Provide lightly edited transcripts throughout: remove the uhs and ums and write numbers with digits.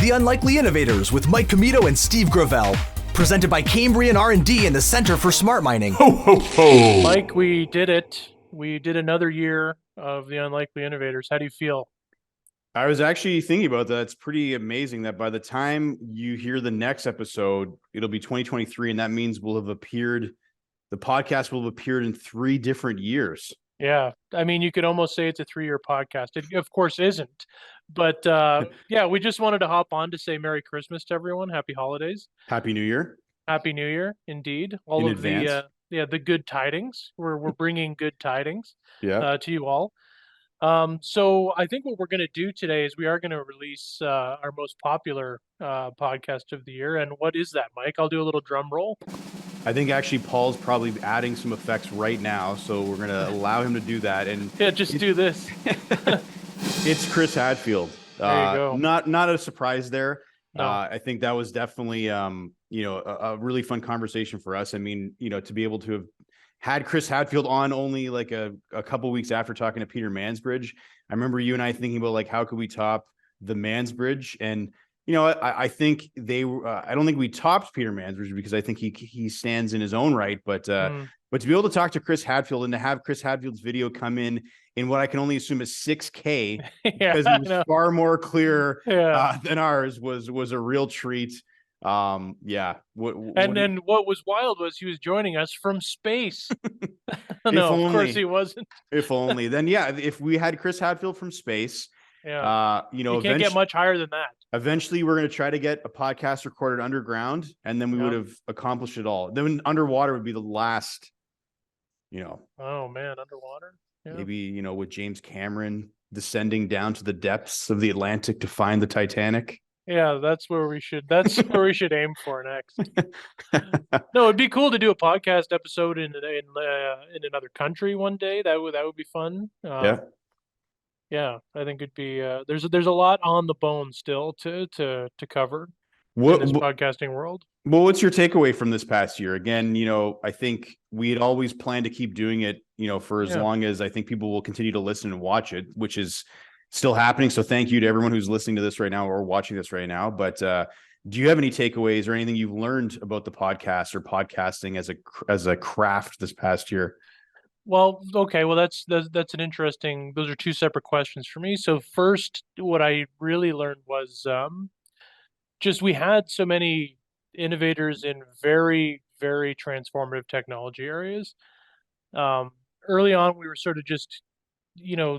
The Unlikely Innovators with Mike Commito and Steve Gravel. Presented by Cambrian R&D and the Center for Smart Mining. Ho, ho, ho. Mike, we did it. We did another year of The Unlikely Innovators. How do you feel? I was actually thinking about that. It's pretty amazing that by the time you hear the next episode, it'll be 2023, and that means the podcast will have appeared in 3 different years. Yeah. I mean, you could almost say it's a 3-year podcast. It, of course, isn't. But yeah, we just wanted to hop on to say Merry Christmas to everyone. Happy holidays. Happy New Year. Happy New Year, indeed. All In of advance. the good tidings. We're bringing good tidings Yeah. to you all. So I think what we're going to do today is we are going to release our most popular podcast of the year. And what is that, Mike? I'll do a little drum roll. I think actually Paul's probably adding some effects right now, so we're going to allow him to do that. And Yeah, just do this. it's Chris Hadfield. There you go. Not a surprise there. No. I think that was definitely a really fun conversation for us. I mean, to be able to have had Chris Hadfield on only like a couple weeks after talking to Peter Mansbridge. I remember you and I thinking about like, how could we top the Mansbridge? And I think I don't think we topped Peter Mansbridge because I think he stands in his own right. But to be able to talk to Chris Hadfield and to have Chris Hadfield's video come in what I can only assume is 6K because it was far more clear than ours was a real treat. Yeah. And what was wild was he was joining us from space. No, of course he wasn't. If only. Then if we had Chris Hadfield from space, you can't get much higher than that. Eventually we're going to try to get a podcast recorded underground, and then we would have accomplished it all. Then underwater would be the last, Oh man, underwater. Yeah. Maybe, with James Cameron descending down to the depths of the Atlantic to find the Titanic. Yeah, that's where we should aim for next. No, it'd be cool to do a podcast episode in another country one day. That would be fun. Yeah, I think it'd be there's a lot on the bone still to cover in this podcasting world. Well, what's your takeaway from this past year? Again, I think we had always planned to keep doing it, for as long as I think people will continue to listen and watch it, which is still happening. So thank you to everyone who's listening to this right now or watching this right now. But do you have any takeaways or anything you've learned about the podcast or podcasting as a craft this past year? Well, okay. Well, that's an interesting. Those are 2 separate questions for me. So first, what I really learned was just we had so many innovators in very, very transformative technology areas. Early on, we were sort of just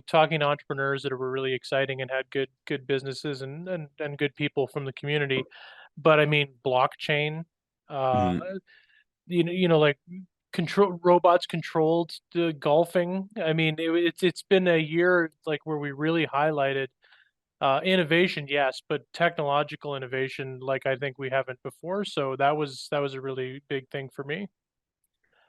talking to entrepreneurs that were really exciting and had good businesses and good people from the community. But I mean, blockchain, like robots controlled golfing. I mean, it's been a year like where we really highlighted innovation, yes, but technological innovation like I think we haven't before. So that was a really big thing for me.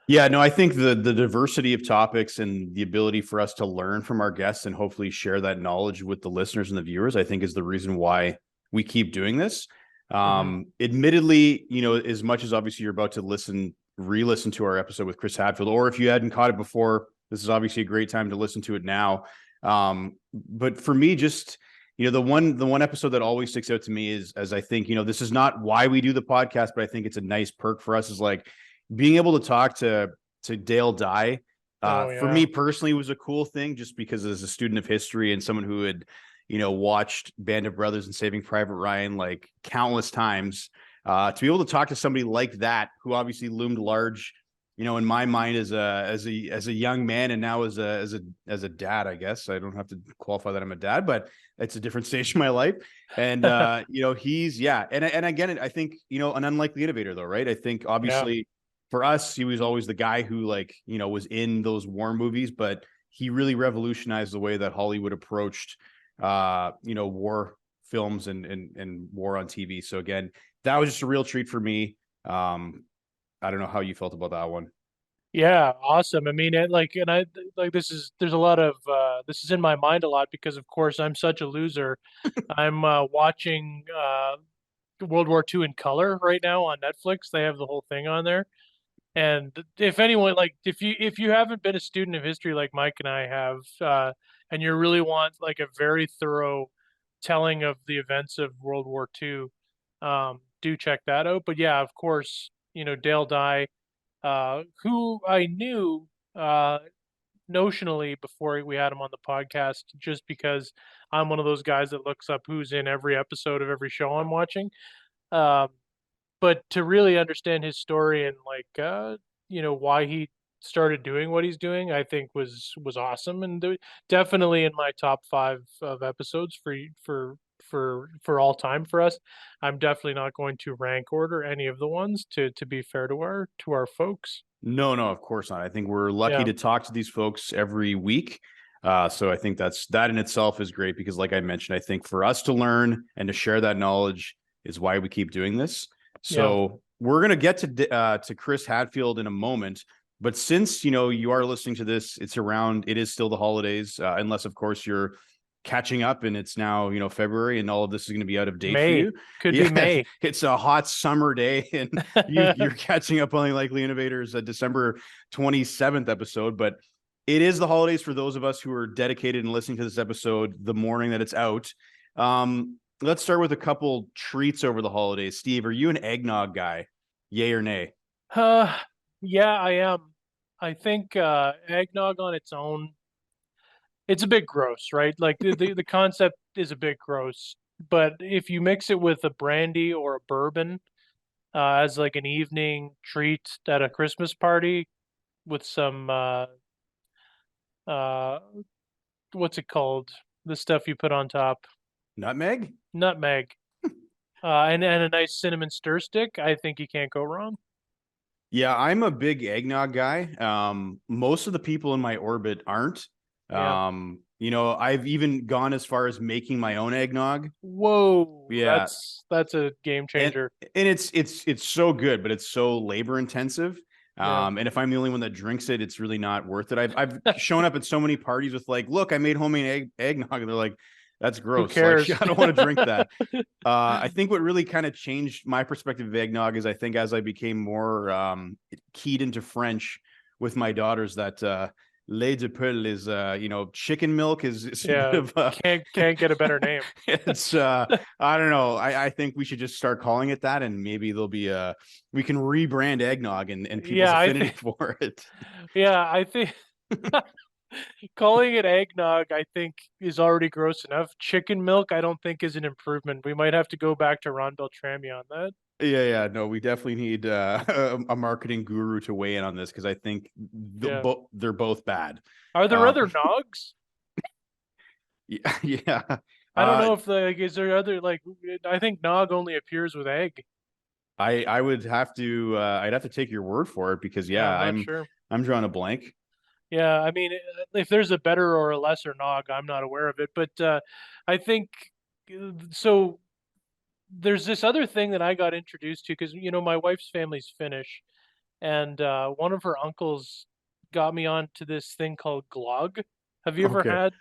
Yeah, no, I think the diversity of topics and the ability for us to learn from our guests and hopefully share that knowledge with the listeners and the viewers, I think is the reason why we keep doing this. Admittedly, as much as obviously you're about to re-listen to our episode with Chris Hadfield, or if you hadn't caught it before, this is obviously a great time to listen to it now. But for me, just, the one episode that always sticks out to me is, as I think, this is not why we do the podcast, but I think it's a nice perk for us, is like, being able to talk to Dale Dye, for me personally, was a cool thing, just because as a student of history and someone who had, watched Band of Brothers and Saving Private Ryan like countless times, to be able to talk to somebody like that, who obviously loomed large, in my mind as a young man, and now as a dad. I guess I don't have to qualify that I'm a dad, but it's a different stage in my life. And he's and again, I think an unlikely innovator though, right? I think obviously. For us, he was always the guy who was in those war movies, but he really revolutionized the way that Hollywood approached, war films and war on TV. So again, that was just a real treat for me. I don't know how you felt about that one. Yeah, awesome. I mean, there's a lot of this is in my mind a lot because of course I'm such a loser. I'm watching World War II in color right now on Netflix. They have the whole thing on there. And if anyone, if you haven't been a student of history like Mike and I have, and you really want like a very thorough telling of the events of World War II. Do check that out. But yeah, of course, Dale Dye, who I knew notionally before we had him on the podcast, just because I'm one of those guys that looks up who's in every episode of every show I'm watching. Um, but to really understand his story and why he started doing what he's doing, I think was awesome, and definitely in my top 5 of episodes for all time for us. I'm definitely not going to rank order any of the ones to be fair to our folks. No, of course not. I think we're lucky Yeah. to talk to these folks every week. So I think that in itself is great because, like I mentioned, I think for us to learn and to share that knowledge is why we keep doing this. So we're going to get to Chris Hadfield in a moment. But since, you are listening to this, it is still the holidays, unless, of course, you're catching up and it's now, February and all of this is going to be out of date for you. Could be May. It's a hot summer day and you're catching up on Unlikely Innovators, December 27th episode. But it is the holidays for those of us who are dedicated and listening to this episode the morning that it's out. Let's start with a couple treats over the holidays. Steve, are you an eggnog guy? Yay or nay? Yeah, I am. I think eggnog on its own, it's a bit gross, right? Like the concept is a bit gross. But if you mix it with a brandy or a bourbon as like an evening treat at a Christmas party with some what's it called? The stuff you put on top. Nutmeg? Nutmeg. And a nice cinnamon stir stick, I think you can't go wrong. Yeah, I'm a big eggnog guy. Most of the people in my orbit aren't. Yeah. I've even gone as far as making my own eggnog. Whoa. Yeah. That's a game changer. And it's so good, but it's so labor intensive. Yeah. And if I'm the only one that drinks it, it's really not worth it. I've shown up at so many parties with like, look, I made homemade eggnog. And they're like, that's gross. Who cares? Like, I don't want to drink that. I think what really kind of changed my perspective of eggnog is I think as I became more keyed into French with my daughters that lait de poule is chicken milk is a bit of can't get a better name. It's I don't know. I think we should just start calling it that, and maybe there'll be we can rebrand eggnog and people's affinity for it. Yeah, I think calling it eggnog, I think, is already gross enough. Chicken milk, I don't think, is an improvement. We might have to go back to Ron Beltrami on that. Yeah. No, we definitely need a marketing guru to weigh in on this because I think they're both bad. Are there other nogs? Yeah. I don't know if is there other I think nog only appears with egg. I would have to I'd have to take your word for it because I'm sure. I'm drawing a blank. Yeah, I mean, if there's a better or a lesser nog, I'm not aware of it. But I think so. There's this other thing that I got introduced to because my wife's family's Finnish, and one of her uncles got me onto this thing called glog. Have you ever had?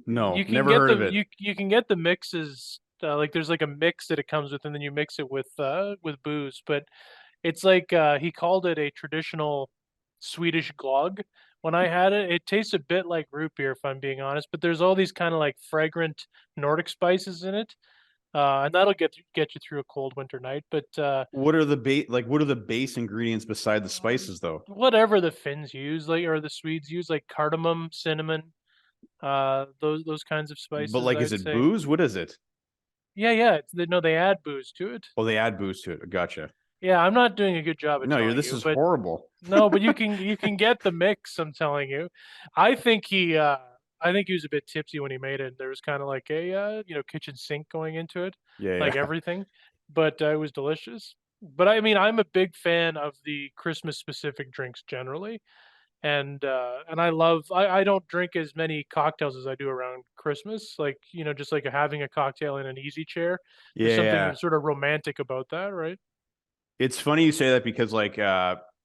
No, never heard of it. You can get the mixes. There's like a mix that it comes with, and then you mix it with booze. But it's like he called it a traditional Swedish glog. When I had it, it tastes a bit like root beer, if I'm being honest. But there's all these kind of like fragrant Nordic spices in it, and that'll get you through a cold winter night. But what are the base ingredients beside the spices, though? Whatever the Finns use, or the Swedes use, like cardamom, cinnamon, those kinds of spices. But is it booze? What is it? Yeah. They add booze to it. Oh, they add booze to it. Gotcha. Yeah, I'm not doing a good job at this is horrible. No, but you can get the mix, I'm telling you. I think he was a bit tipsy when he made it. There was kind of like a kitchen sink going into it. Yeah. Everything. But it was delicious. But I mean, I'm a big fan of the Christmas specific drinks generally. And I don't drink as many cocktails as I do around Christmas. Just like having a cocktail in an easy chair. There's something sort of romantic about that, right? It's funny you say that because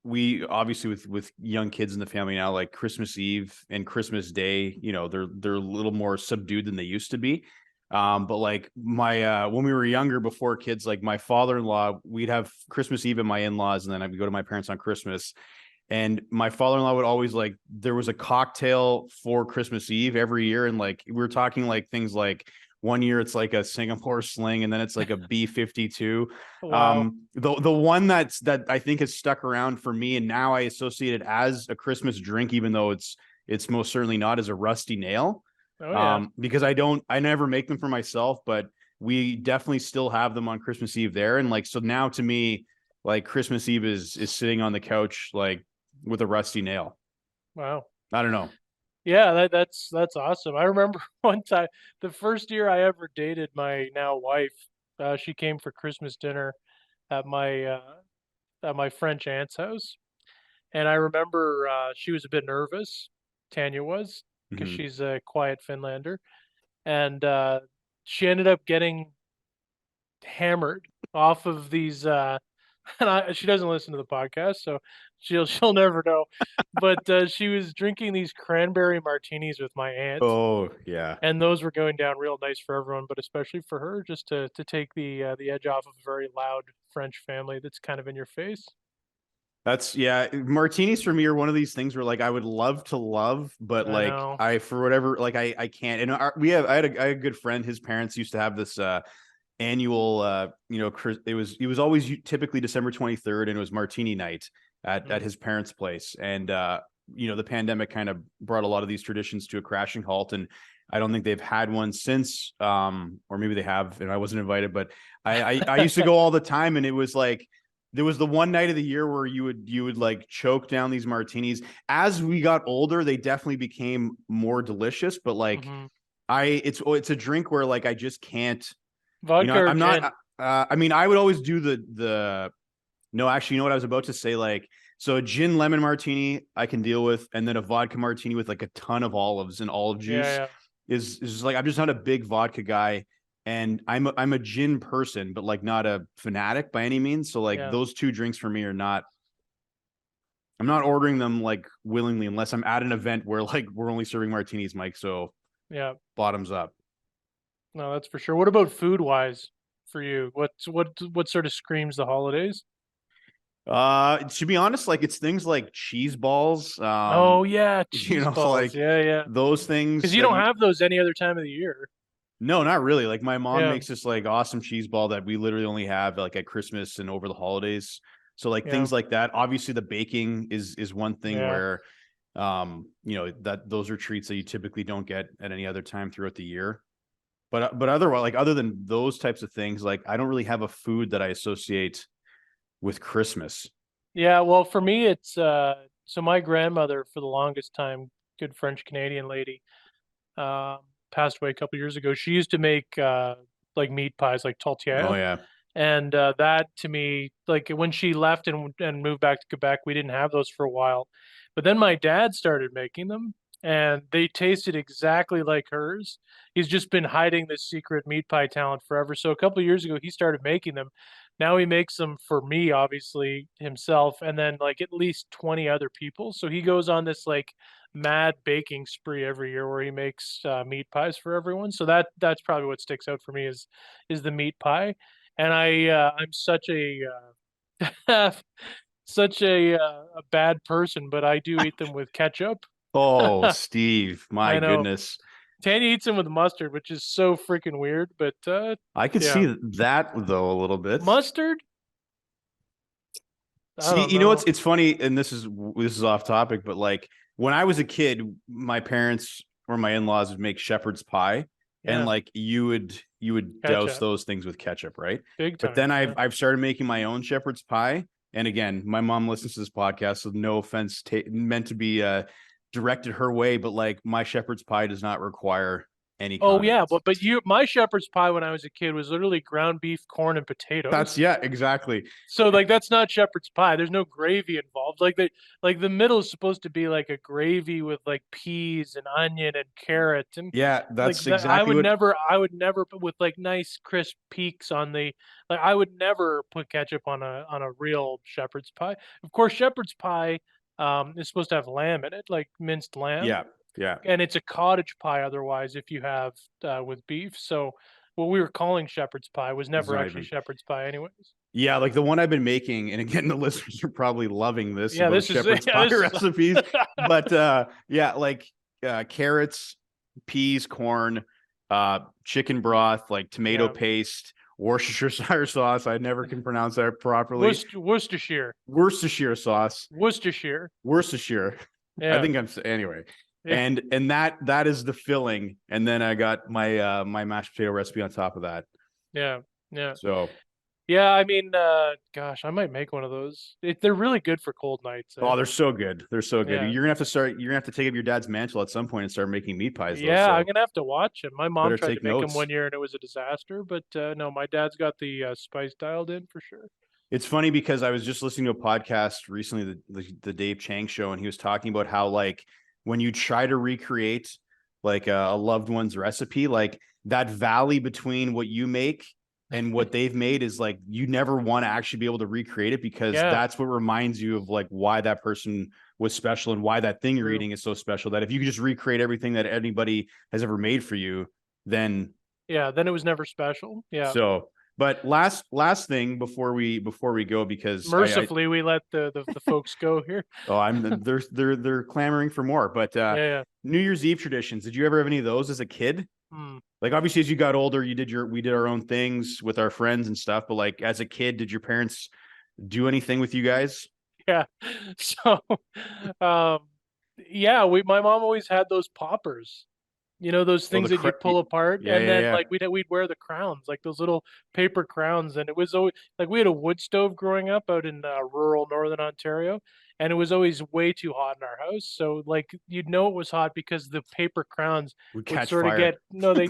we obviously with young kids in the family now, like Christmas Eve and Christmas Day, they're a little more subdued than they used to be. But like my when we were younger, before kids, like my father-in-law, we'd have Christmas Eve at my in-laws, and then I would go to my parents on Christmas. And my father-in-law would always there was a cocktail for Christmas Eve every year, and we were talking things like One year it's like a Singapore sling, and then it's like a B-52. Wow. The one that I think has stuck around for me, and now I associate it as a Christmas drink, even though it's most certainly not, as a rusty nail. Oh yeah. Because I never make them for myself, but we definitely still have them on Christmas Eve there. And like, so now to me, like Christmas Eve is sitting on the couch, like with a rusty nail. Wow. I don't know. Yeah, that's awesome. I remember one time, the first year I ever dated my now wife, she came for Christmas dinner at my French aunt's house, and I remember she was a bit nervous. Tanya was, because Mhm. she's a quiet Finlander, and she ended up getting hammered off of these and she doesn't listen to the podcast, so she'll never know. But she was drinking these cranberry martinis with my aunt, Oh yeah. and those were going down real nice for everyone, but especially for her, just to take the edge off of a very loud French family that's kind of in your face. That's yeah. Martinis for me are one of these things where like I would love to love, but I like know. I for whatever like I can't. And I had a good friend. His parents used to have this annual it was always typically December 23rd, and it was martini night at Mm. his parents' place. And the pandemic kind of brought a lot of these traditions to a crashing halt, and I don't think they've had one since, or maybe they have and I wasn't invited. But I used to go all the time, and it was like there was the one night of the year where you would like choke down these martinis. As we got older, they definitely became more delicious, but like Mhm. it's a drink where like I just can't. Vodka or I'm gin? not. I mean, I would always do the. No, actually, you know what I was about to say? Like, so a gin lemon martini I can deal with, and then a vodka martini with like a ton of olives and olive juice Yeah, is just like I'm just not a big vodka guy, and I'm a gin person, but like not a fanatic by any means. So like yeah, those two drinks for me are not. I'm not ordering them like willingly unless I'm at an event where like we're only serving martinis, Mike. So yeah. bottoms up. No, that's for sure. What about food wise for you? What sort of screams the holidays? To be honest, like it's things like cheese balls, Oh yeah, cheese balls. like Yeah, yeah. those Because things you that don't have those any other time of the year. no, not really. Like my mom Yeah, makes this like awesome cheese ball that we literally only have like at Christmas and over the holidays. So like yeah, things like that. Obviously the baking is one thing yeah. where that those are treats that you typically don't get at any other time throughout the year. But otherwise, like other than those types of things, like I don't really have a food that I associate with Christmas. Yeah, well, for me, it's so my grandmother, for the longest time, good French Canadian lady, um, passed away a couple years ago. She used to make like meat pies, like Oh tortilla, yeah. and that to me, like when she left and moved back to Quebec, we didn't have those for a while. But then my dad started making them, and they tasted exactly like hers. He's just been hiding this secret meat pie talent forever. So a couple of years ago, he started making them. Now he makes them for me, obviously himself, and then like at least 20 other people. So he goes on this like mad baking spree every year where he makes meat pies for everyone. So that's probably what sticks out for me is the meat pie. And I'm such such a bad person, but I do eat them with ketchup. Oh, Steve, my I know. goodness. Tanya eats them with mustard, which is so freaking weird, but I could yeah. see that though a little bit. Mustard? I See, don't you know what's know. it's funny, and this is off topic, but like when I was a kid, my parents or my in-laws would make shepherd's pie, and Yeah, like you would douse ketchup. those things with ketchup, right? Big But time, then yeah. I've started making my own shepherd's pie, and again, my mom listens to this podcast, so no offense meant to be directed her way, but like my shepherd's pie does not require any Oh yeah, condiments. but you my shepherd's pie when I was a kid was literally ground beef, corn, and That's potatoes. yeah, exactly. So like that's not shepherd's pie. There's no gravy involved. Like the middle is supposed to be like a gravy with like peas and onion and carrot and Yeah, like that's that. exactly what. I would never put with like nice crisp peaks on the like I would never put ketchup on a real shepherd's pie. Of course, shepherd's pie is supposed to have lamb in it, like minced lamb, Yeah, yeah. and it's a cottage pie otherwise if you have with beef. So what we were calling shepherd's pie was It's never not actually even. shepherd's pie anyways. Yeah, like the one I've been making, and again, the listeners are probably loving this Yeah, about this is shepherd's yeah, pie this is recipes. But yeah, like carrots, peas, corn, chicken broth, like tomato Yeah. paste, Worcestershire sauce. I never can pronounce that properly. Worcestershire. Worcestershire sauce. Worcestershire. Worcestershire. I Yeah. think I'm anyway. Yeah. And that is the filling. And then I got my my mashed potato recipe on top of that. Yeah. Yeah. So Yeah, I mean, gosh, I might make one of those. They're really good for cold nights, eh? oh, they're so good. They're so good. Yeah. You're gonna have to take up your dad's mantle at some point and start making meat pies though. Yeah, I'm So gonna have to watch him. My mom better tried to take make them one notes. year and it was a disaster, but no, my dad's got the spice dialed in for sure. It's funny because I was just listening to a podcast recently, the Dave Chang show, and he was talking about how like when you try to recreate like a loved one's recipe, like that valley between what you make and what they've made is like you never want to actually be able to recreate it because Yeah, that's what reminds you of like why that person was special and why that thing you're true. eating is so special. That if you could just recreate everything that anybody has ever made for you, then Yeah, then it was never special. Yeah. so. But last thing before we go because I Mercifully, we let the folks go here. oh, they're clamoring for more. But Yeah, yeah. New Year's Eve traditions. Did you ever have any of those as a kid? Hmm. Like obviously as you got older, we did our own things with our friends and stuff. But like as a kid, did your parents do anything with you guys? Yeah. So, um, yeah, my mom always had those poppers. You know, those Oh, things that you'd pull apart, yeah, and yeah, then yeah. like we'd wear the crowns, like those little paper crowns, and it was always like we had a wood stove growing up out in rural northern Ontario, and it was always way too hot in our house. So like you'd know it was hot because the paper crowns We would catch sort of fire. get no, they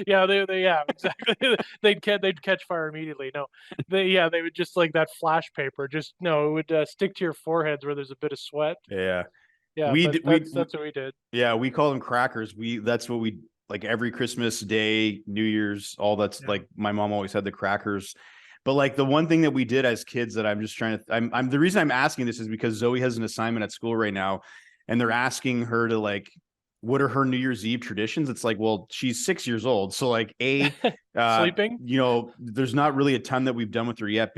yeah, they yeah, exactly. They'd catch fire immediately. No, they would just like that flash paper, just no, it would stick to your foreheads where there's a bit of sweat. Yeah. Yeah, We but did we that's what we did. yeah, we call them crackers. That's what we like every Christmas day, New Year's, all that's Yeah. like my mom always had the crackers. But like the one thing that we did as kids that I'm just trying to I'm the reason I'm asking this is because Zoe has an assignment at school right now and they're asking her to like what are her New Year's Eve traditions? It's like, well, she's 6 years old. So like Sleeping? you know, there's not really a ton that we've done with her yet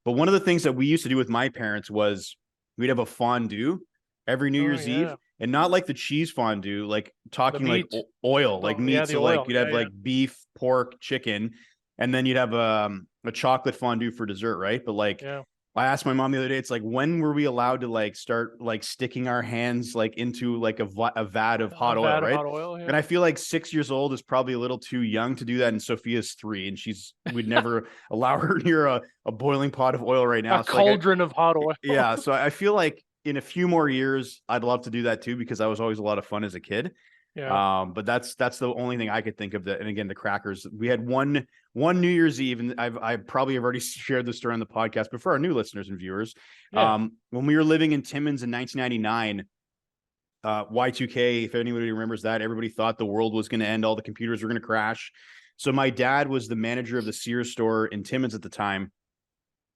but one of the things that we used to do with my parents was we'd have a fondue every New Oh Year's Eve yeah. and not like the cheese fondue, like The talking like meat. oil, like Oh, yeah, meat. the So like oil. you'd Yeah, have yeah. like beef, pork, chicken, and then you'd have a chocolate fondue for dessert, right? But like Yeah. I asked my mom the other day, it's like when were we allowed to like start like sticking our hands like into like a vat of A hot oil, vat of right? hot oil, And yeah. I feel like 6 years old is probably a little too young to do that. And Sophia's 3, and we'd never allow her near a boiling pot of oil right A now. So like cauldron of hot oil. yeah, so I feel like in a few more years, I'd love to do that too because that was always a lot of fun as a kid. Yeah. But that's the only thing I could think of that. And again, the crackers. We had one New Year's Eve, and I probably have already shared this story on the podcast, but for our new listeners and viewers, Yeah. when we were living in Timmins in 1999, Y2K, if anybody remembers that, everybody thought the world was going to end, all the computers were going to crash. So my dad was the manager of the Sears store in Timmins at the time,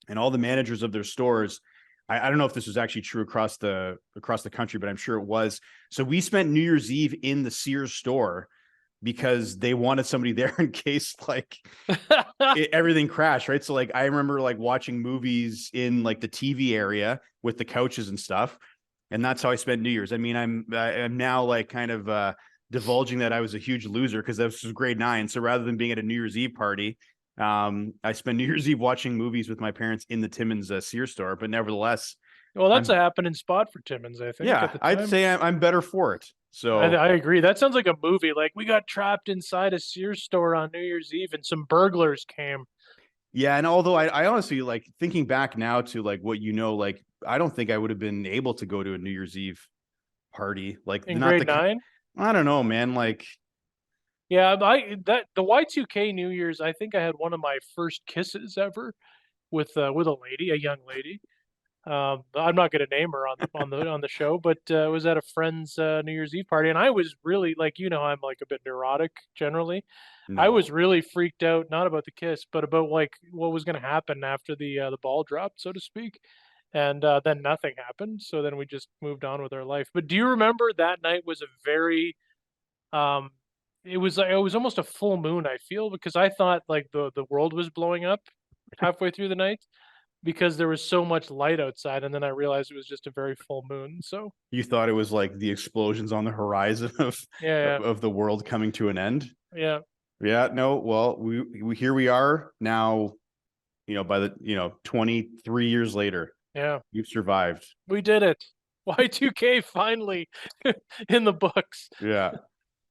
and all the managers of their stores. I don't know if this was actually true across the country, but I'm sure it was. So we spent New Year's Eve in the Sears store because they wanted somebody there in case like everything crashed, right? So like I remember like watching movies in like the TV area with the couches and stuff, and that's how I spent New Year's. I mean, I'm now like kind of divulging that I was a huge loser because this was grade 9. So rather than being at a New Year's Eve party, I spent New Year's Eve watching movies with my parents in the Timmins Sears store. But nevertheless, Well, that's a happening spot for Timmins, I think, yeah, at the I'd time. say I'm better for it. So I agree. That sounds like a movie. Like we got trapped inside a Sears store on New Year's Eve and some burglars came. yeah, and although I honestly like thinking back now to like what like I don't think I would have been able to go to a New Year's Eve party. Like In not grade the 9? I don't know, man. Like Yeah, the Y2K New Year's, I think I had one of my first kisses ever with a lady, a young lady. I'm not gonna name her on the show, but it was at a friend's New Year's Eve party, and I was really like, I'm like a bit neurotic generally. I was no. really freaked out, not about the kiss, but about like what was gonna happen after the ball dropped, so to speak. And then nothing happened, so then we just moved on with our life. But do you remember that night was a very um, it was almost a full moon, I feel, because I thought like the world was blowing up halfway through the night. because there was so much light outside, and then I realized it was just a very full moon. So You thought it was like the explosions on the horizon yeah, of the world coming to an end. yeah, Yeah, no, well, we here we are now, by the 23 years later, yeah, you've survived. we did it. Y2K finally in the books. Yeah.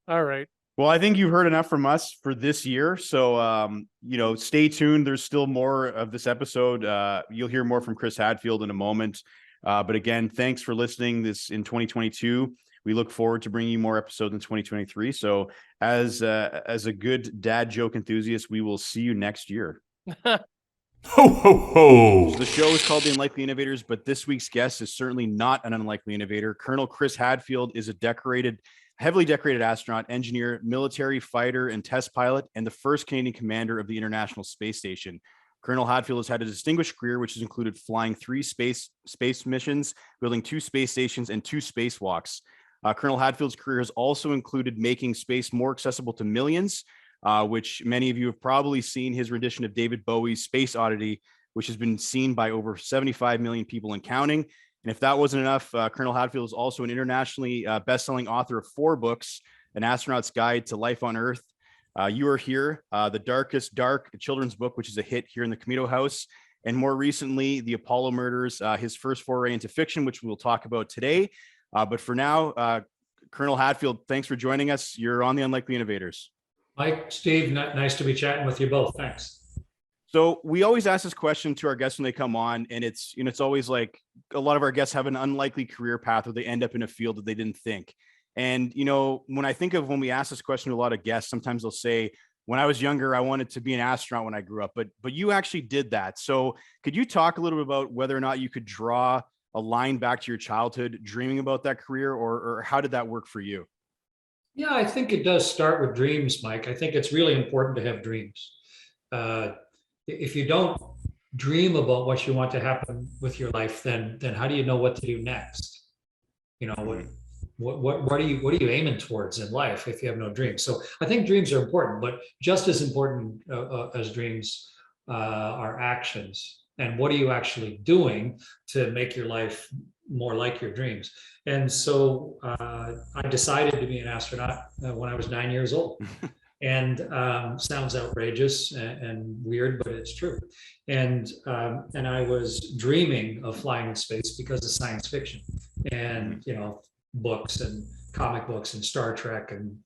All right. Well, I think you've heard enough from us for this year. So, stay tuned. There's still more of this episode. You'll hear more from Chris Hadfield in a moment. But again, thanks for listening this in 2022. We look forward to bringing you more episodes in 2023. So as a good dad joke enthusiast, we will see you next year. Ho, ho, ho. So the show is called The Unlikely Innovators, but this week's guest is certainly not an unlikely innovator. Colonel Chris Hadfield is a heavily decorated astronaut, engineer, military fighter, and test pilot, and the first Canadian commander of the International Space Station. Colonel Hadfield has had a distinguished career, which has included flying 3 space missions, building 2 space stations, and 2 spacewalks. Colonel Hadfield's career has also included making space more accessible to millions, which many of you have probably seen his rendition of David Bowie's Space Oddity, which has been seen by over 75 million people and counting. And if that wasn't enough, Colonel Hadfield is also an internationally best-selling author of 4 books, An Astronaut's Guide to Life on Earth, You Are Here, The Darkest Dark, a children's book, which is a hit here in the Commito house, and more recently, The Apollo Murders, his first foray into fiction, which we'll talk about today. But for now, Colonel Hadfield, thanks for joining us. You're on The Unlikely Innovators. Mike, Steve, nice to be chatting with you both. Thanks. So we always ask this question to our guests when they come on, and it's always like a lot of our guests have an unlikely career path where they end up in a field that they didn't think. And when we ask this question to a lot of guests, sometimes they'll say, when I was younger, I wanted to be an astronaut when I grew up, but you actually did that. So could you talk a little bit about whether or not you could draw a line back to your childhood dreaming about that career, or how did that work for you? Yeah, I think it does start with dreams, Mike. I think it's really important to have dreams. If you don't dream about what you want to happen with your life, then how do you know what to do next? What are you aiming towards in life if you have no dreams? So I think dreams are important, but just as important as dreams are actions. And what are you actually doing to make your life more like your dreams? And so I decided to be an astronaut when I was 9 years old. And sounds outrageous and weird, but it's true. And I was dreaming of flying in space because of science fiction and books and comic books and Star Trek and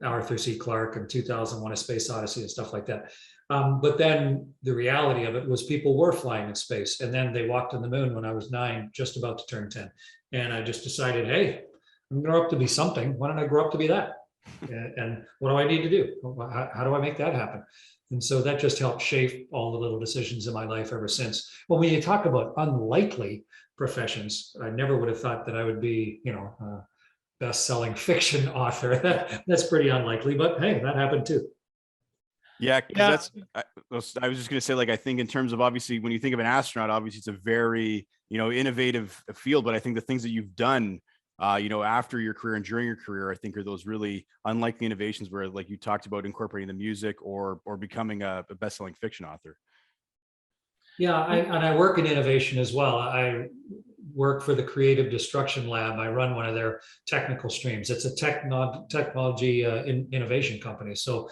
Arthur C. Clarke and 2001: A Space Odyssey and stuff like that. But then the reality of it was people were flying in space, and then they walked on the moon when I was 9, just about to turn 10. And I just decided, hey, I'm going to grow up to be something. Why don't I grow up to be that? And what do I need to do? How do I make that happen? And so that just helped shape all the little decisions in my life ever since. Well, when you talk about unlikely professions, I never would have thought that I would be, a best-selling fiction author. That's pretty unlikely, but hey, that happened too. Yeah, because I was just going to say, I think in terms of, obviously, when you think of an astronaut, obviously it's a very, innovative field, but I think the things that you've done, after your career and during your career, I think are those really unlikely innovations where, like you talked about, incorporating the music or becoming a best-selling fiction author. Yeah, I work in innovation as well. I work for the Creative Destruction Lab. I run one of their technical streams. It's a technology innovation company. So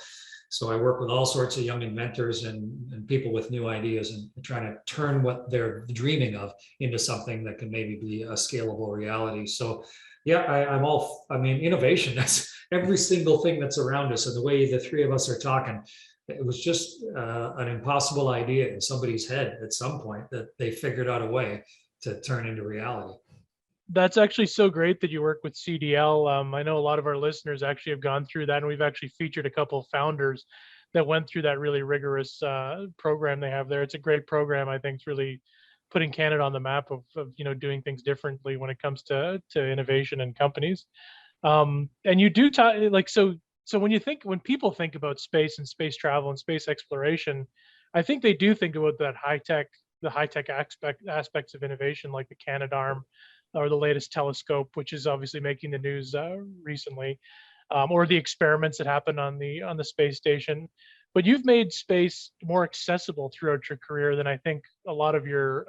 I work with all sorts of young inventors and people with new ideas and trying to turn what they're dreaming of into something that can maybe be a scalable reality. So yeah, innovation, that's every single thing that's around us. And the way the three of us are talking, it was just an impossible idea in somebody's head at some point that they figured out a way to turn into reality. That's actually so great that you work with CDL. I know a lot of our listeners actually have gone through that, and we've actually featured a couple of founders that went through that really rigorous program they have there. It's a great program. I think it's really putting Canada on the map of doing things differently when it comes to innovation and companies. And you do talk so when people think about space and space travel and space exploration, I think they do think about the high tech aspects of innovation, like the Canadarm or the latest telescope, which is obviously making the news recently, or the experiments that happened on the space station. but you've made space more accessible throughout your career than I think a lot of your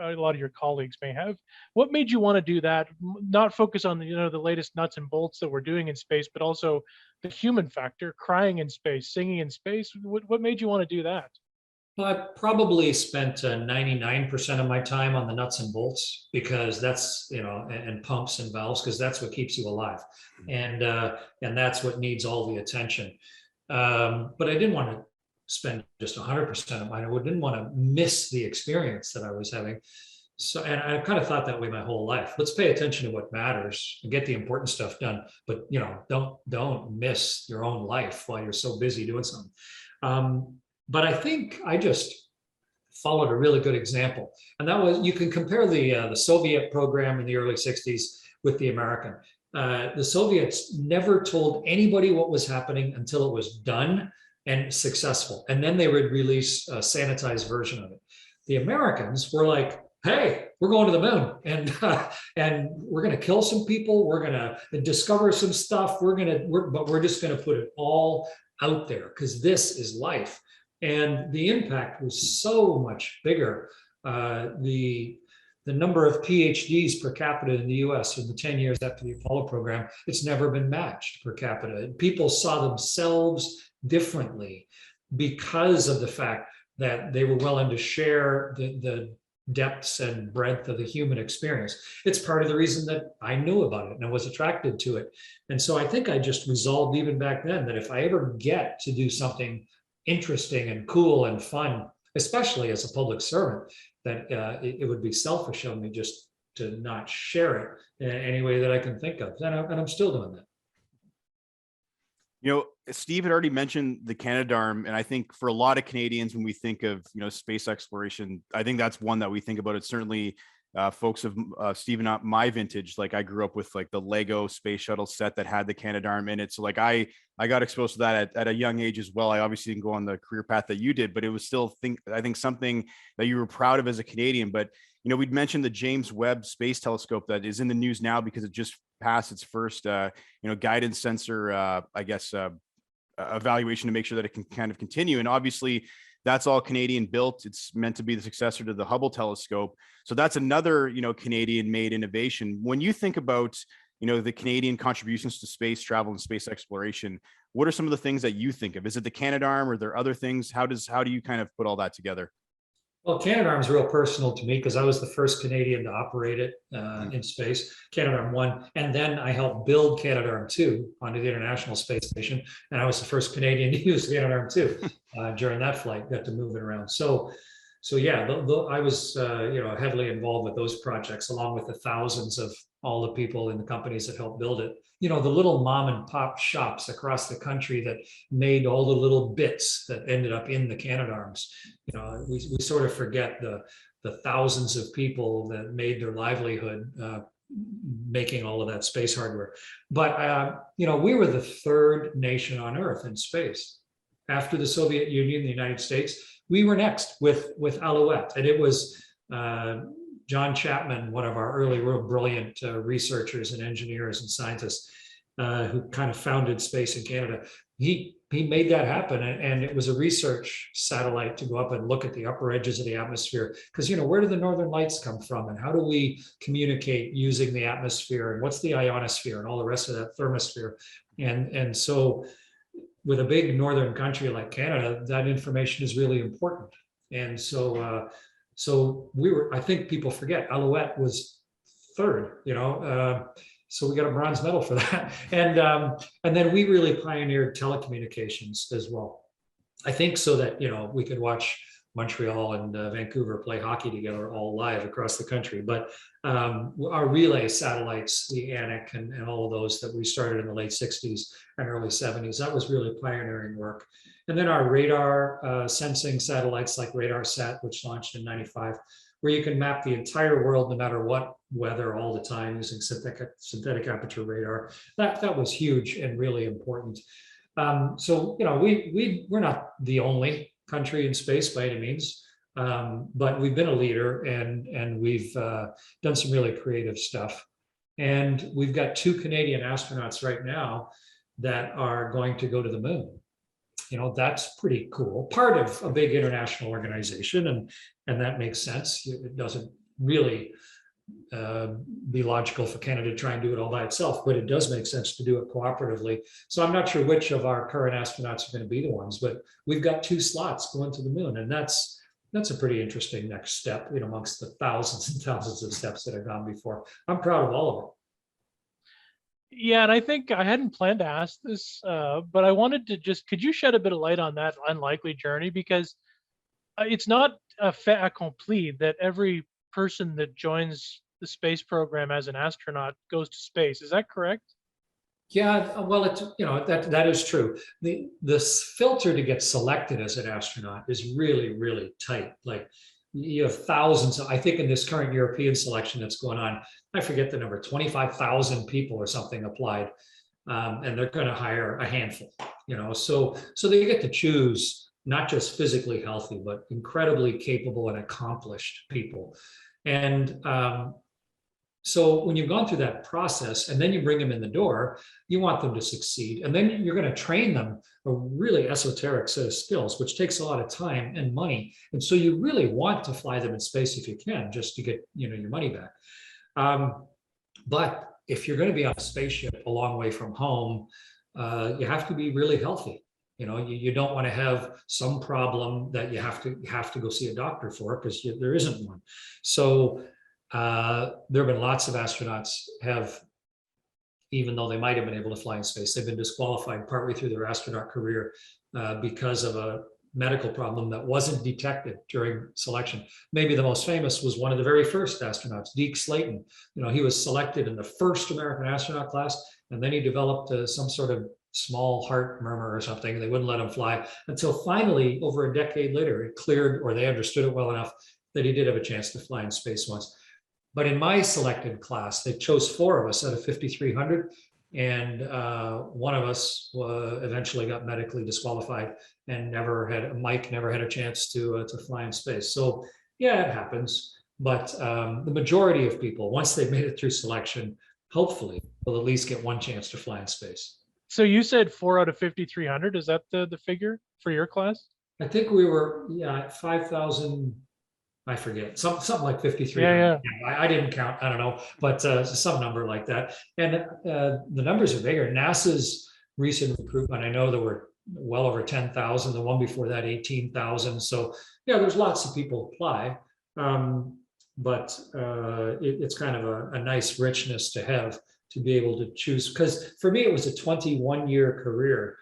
colleagues may have. What made you want to do that? Not focus on the latest nuts and bolts that we're doing in space, but also the human factor, crying in space, singing in space. What made you want to do that? Well, I probably spent 99% of my time on the nuts and bolts because that's, and pumps and valves, because that's what keeps you alive. And that's what needs all the attention. But I didn't want to spend just 100% of mine. I didn't want to miss the experience that I was having. So, and I kind of thought that way my whole life. Let's pay attention to what matters and get the important stuff done. But, don't miss your own life while you're so busy doing something. But I think I just followed a really good example. And that was, you can compare the Soviet program in the early 60s with the American. The Soviets never told anybody what was happening until it was done and successful. And then they would release a sanitized version of it. The Americans were like, hey, we're going to the moon and we're going to kill some people. We're going to discover some stuff. But we're just going to put it all out there because this is life. And the impact was so much bigger. The number of PhDs per capita in the US in the 10 years after the Apollo program, it's never been matched per capita. People saw themselves differently because of the fact that they were willing to share the depths and breadth of the human experience. It's part of the reason that I knew about it and I was attracted to it. And so I think I just resolved even back then that if I ever get to do something interesting and cool and fun, especially as a public servant, that it would be selfish of me just to not share it in any way that I can think of. And I'm still doing that. Steve had already mentioned the Canadarm, and I think for a lot of Canadians, when we think of space exploration, I think that's one that we think about. It's certainly folks of Steve and my vintage. Like I grew up with like the Lego space shuttle set that had the Canadarm in it. So like I got exposed to that at a young age as well. I obviously didn't go on the career path that you did, but it was still I think something that you were proud of as a Canadian. But we'd mentioned the James Webb Space Telescope that is in the news now because it just passed its first guidance sensor evaluation to make sure that it can kind of continue. And obviously that's all Canadian built. It's meant to be the successor to the Hubble telescope. So that's another, Canadian made innovation. When you think about, the Canadian contributions to space travel and space exploration, what are some of the things that you think of? Is it the Canadarm or are there other things? How do you kind of put all that together? Well, Canadarm is real personal to me because I was the first Canadian to operate it in space, Canadarm1. And then I helped build Canadarm2 onto the International Space Station. And I was the first Canadian to use Canadarm2 during that flight, got to move it around. So yeah, I was heavily involved with those projects, along with the thousands of all the people in the companies that helped build it. The little mom and pop shops across the country that made all the little bits that ended up in the Canadarms. We sort of forget the thousands of people that made their livelihood making all of that space hardware. But we were the third nation on Earth in space. After the Soviet Union, the United States, we were next with Alouette, and it was John Chapman, one of our early real brilliant researchers and engineers and scientists who kind of founded space in Canada. He made that happen, and it was a research satellite to go up and look at the upper edges of the atmosphere. Because where do the northern lights come from, and how do we communicate using the atmosphere, and what's the ionosphere, and all the rest of that thermosphere, and so with a big northern country like Canada, that information is really important. And so we were, I think people forget, Alouette was third, so we got a bronze medal for that. And then we really pioneered telecommunications as well. I think so that, we could watch Montreal and Vancouver play hockey together all live across the country. But our relay satellites, the ANIC and all of those that we started in the late 60s and early 70s, that was really pioneering work. And then our radar sensing satellites like RadarSat, which launched in '95, where you can map the entire world no matter what weather all the time using synthetic aperture radar. That was huge and really important. So we're not the only country in space by any means, but we've been a leader and we've done some really creative stuff. And we've got 2 Canadian astronauts right now that are going to go to the moon. that's pretty cool. Part of a big international organization, and that makes sense. It doesn't really be logical for Canada to try and do it all by itself, but it does make sense to do it cooperatively. So I'm not sure which of our current astronauts are going to be the ones, but we've got 2 slots going to the moon, and that's a pretty interesting next step, amongst the thousands and thousands of steps that have gone before. I'm proud of all of it. Yeah, and I think I hadn't planned to ask this, but I wanted to could you shed a bit of light on that unlikely journey? Because it's not a fait accompli that every person that joins the space program as an astronaut goes to space. Is that correct? Yeah, well, that is true. The filter to get selected as an astronaut is really, really tight. Like, you have thousands. I think in this current European selection that's going on, I forget the number, 25,000 people or something applied, and they're going to hire a handful. So they get to choose not just physically healthy, but incredibly capable and accomplished people. And so when you've gone through that process and then you bring them in the door, you want them to succeed. And then you're going to train them a really esoteric set of skills, which takes a lot of time and money. And so you really want to fly them in space if you can, just to get your money back. But if you're going to be on a spaceship a long way from home, you have to be really healthy. You don't want to have some problem that you have to go see a doctor for, because there isn't one. So there have been lots of astronauts even though they might have been able to fly in space, they've been disqualified partway through their astronaut career because of a medical problem that wasn't detected during selection. Maybe the most famous was one of the very first astronauts, Deke Slayton. He was selected in the first American astronaut class, and then he developed some sort of small heart murmur or something. They wouldn't let him fly until finally, over a decade later, it cleared, or they understood it well enough that he did have a chance to fly in space once. But in my selected class, they chose 4 of us out of 5,300, and one of us eventually got medically disqualified and Mike never had a chance to fly in space. So yeah, it happens. But the majority of people, once they've made it through selection, hopefully will at least get one chance to fly in space. So you said 4 out of 5,300. Is that the figure for your class? I think we were, 5,000. I forget, something like 53. Yeah. I didn't count, I don't know, but some number like that. And the numbers are bigger. NASA's recent recruitment, I know there were well over 10,000. The one before that, 18,000. So yeah, there's lots of people apply, but it's kind of a nice richness to have, to be able to choose. Because for me, it was a 21-year career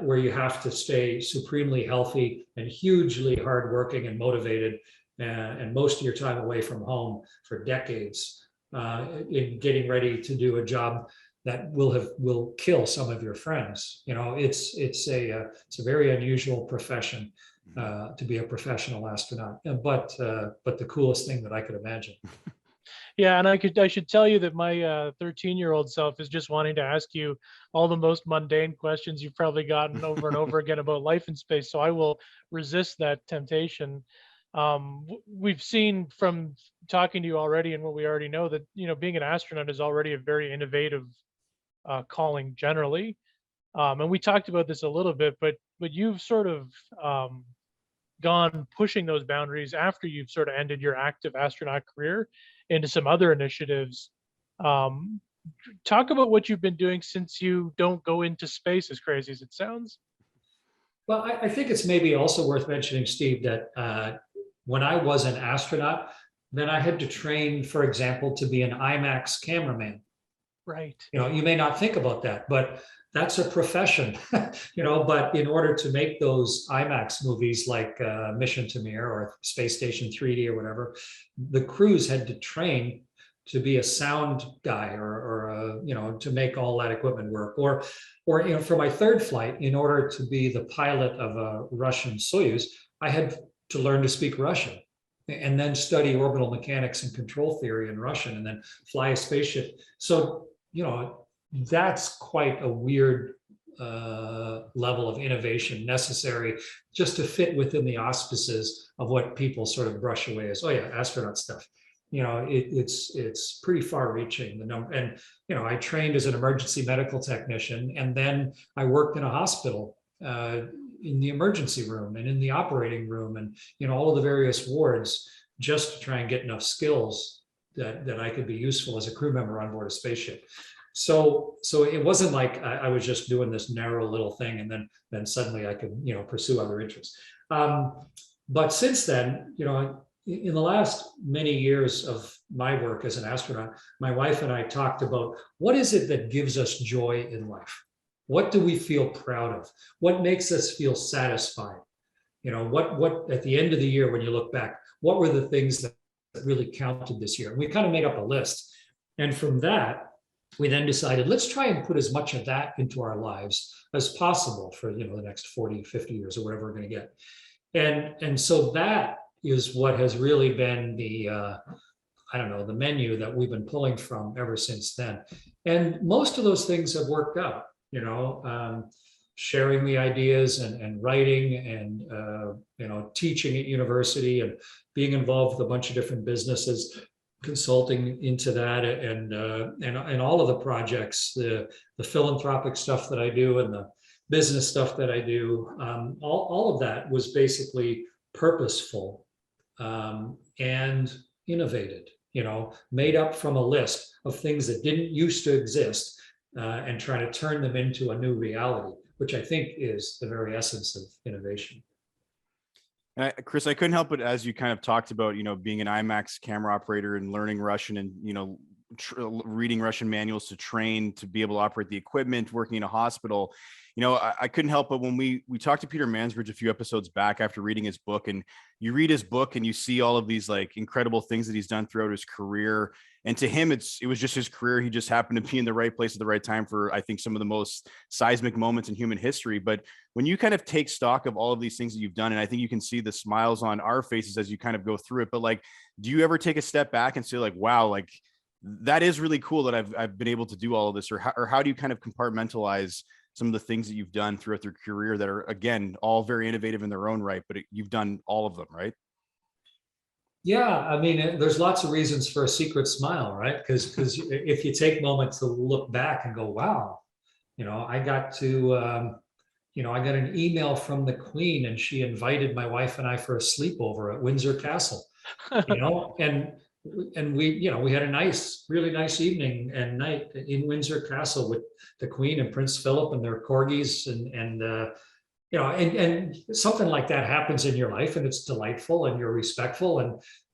where you have to stay supremely healthy and hugely hardworking and motivated, and most of your time away from home for decades in getting ready to do a job that will kill some of your friends. It's a very unusual profession to be a professional astronaut, but the coolest thing that I could imagine. Yeah, and I should tell you that my 13-year-old self is just wanting to ask you all the most mundane questions you've probably gotten over and over again about life in space. So I will resist that temptation. We've seen from talking to you already and what we already know that being an astronaut is already a very innovative calling generally. And we talked about this a little bit, but you've sort of gone pushing those boundaries after you've sort of ended your active astronaut career into some other initiatives. Talk about what you've been doing since you don't go into space, as crazy as it sounds. Well, I think it's maybe also worth mentioning, Steve, that when I was an astronaut, then I had to train, for example, to be an IMAX cameraman. Right. You may not think about that, but that's a profession, but in order to make those IMAX movies like Mission to Mir or Space Station 3D or whatever, the crews had to train to be a sound guy or to make all that equipment work. Or for my third flight, in order to be the pilot of a Russian Soyuz, I had to learn to speak Russian and then study orbital mechanics and control theory in Russian and then fly a spaceship. So, that's quite a weird level of innovation necessary just to fit within the auspices of what people sort of brush away as, oh yeah, astronaut stuff. It's pretty far reaching, the number. And, I trained as an emergency medical technician, and then I worked in a hospital in the emergency room and in the operating room and all of the various wards, just to try and get enough skills that I could be useful as a crew member on board a spaceship. So it wasn't like I was just doing this narrow little thing and then suddenly I could pursue other interests. But since then, in the last many years of my work as an astronaut, my wife and I talked about what is it that gives us joy in life? What do we feel proud of? What makes us feel satisfied? What at the end of the year, when you look back, what were the things that really counted this year? And we kind of made up a list. And from that, we then decided, let's try and put as much of that into our lives as possible for the next 40, 50 years or whatever we're going to get. And so that is what has really been the the menu that we've been pulling from ever since then. And most of those things have worked out, sharing the ideas and writing and teaching at university and being involved with a bunch of different businesses, consulting into that and all of the projects, the philanthropic stuff that I do and the business stuff that I do, all of that was basically purposeful and innovated, made up from a list of things that didn't used to exist and trying to turn them into a new reality, which I think is the very essence of innovation. And Chris, I couldn't help but, as you kind of talked about, being an IMAX camera operator and learning Russian and, reading Russian manuals to train to be able to operate the equipment, working in a hospital, I couldn't help but when we talked to Peter Mansbridge a few episodes back after reading his book, and you read his book and you see all of these like incredible things that he's done throughout his career. And to him, it was just his career. He just happened to be in the right place at the right time for, I think, some of the most seismic moments in human history. But when you kind of take stock of all of these things that you've done, and I think you can see the smiles on our faces as you kind of go through it, but like, do you ever take a step back and say like, wow, like that is really cool that I've been able to do all of this, or how do you kind of compartmentalize some of the things that you've done throughout your career that are, again, all very innovative in their own right, but you've done all of them, right? Yeah, I mean, there's lots of reasons for a secret smile, right? Because if you take moments to look back and go, wow, I got to, I got an email from the Queen and she invited my wife and I for a sleepover at Windsor Castle, and we had a really nice evening and night in Windsor Castle with the Queen and Prince Philip and their corgis and something like that happens in your life and it's delightful and you're respectful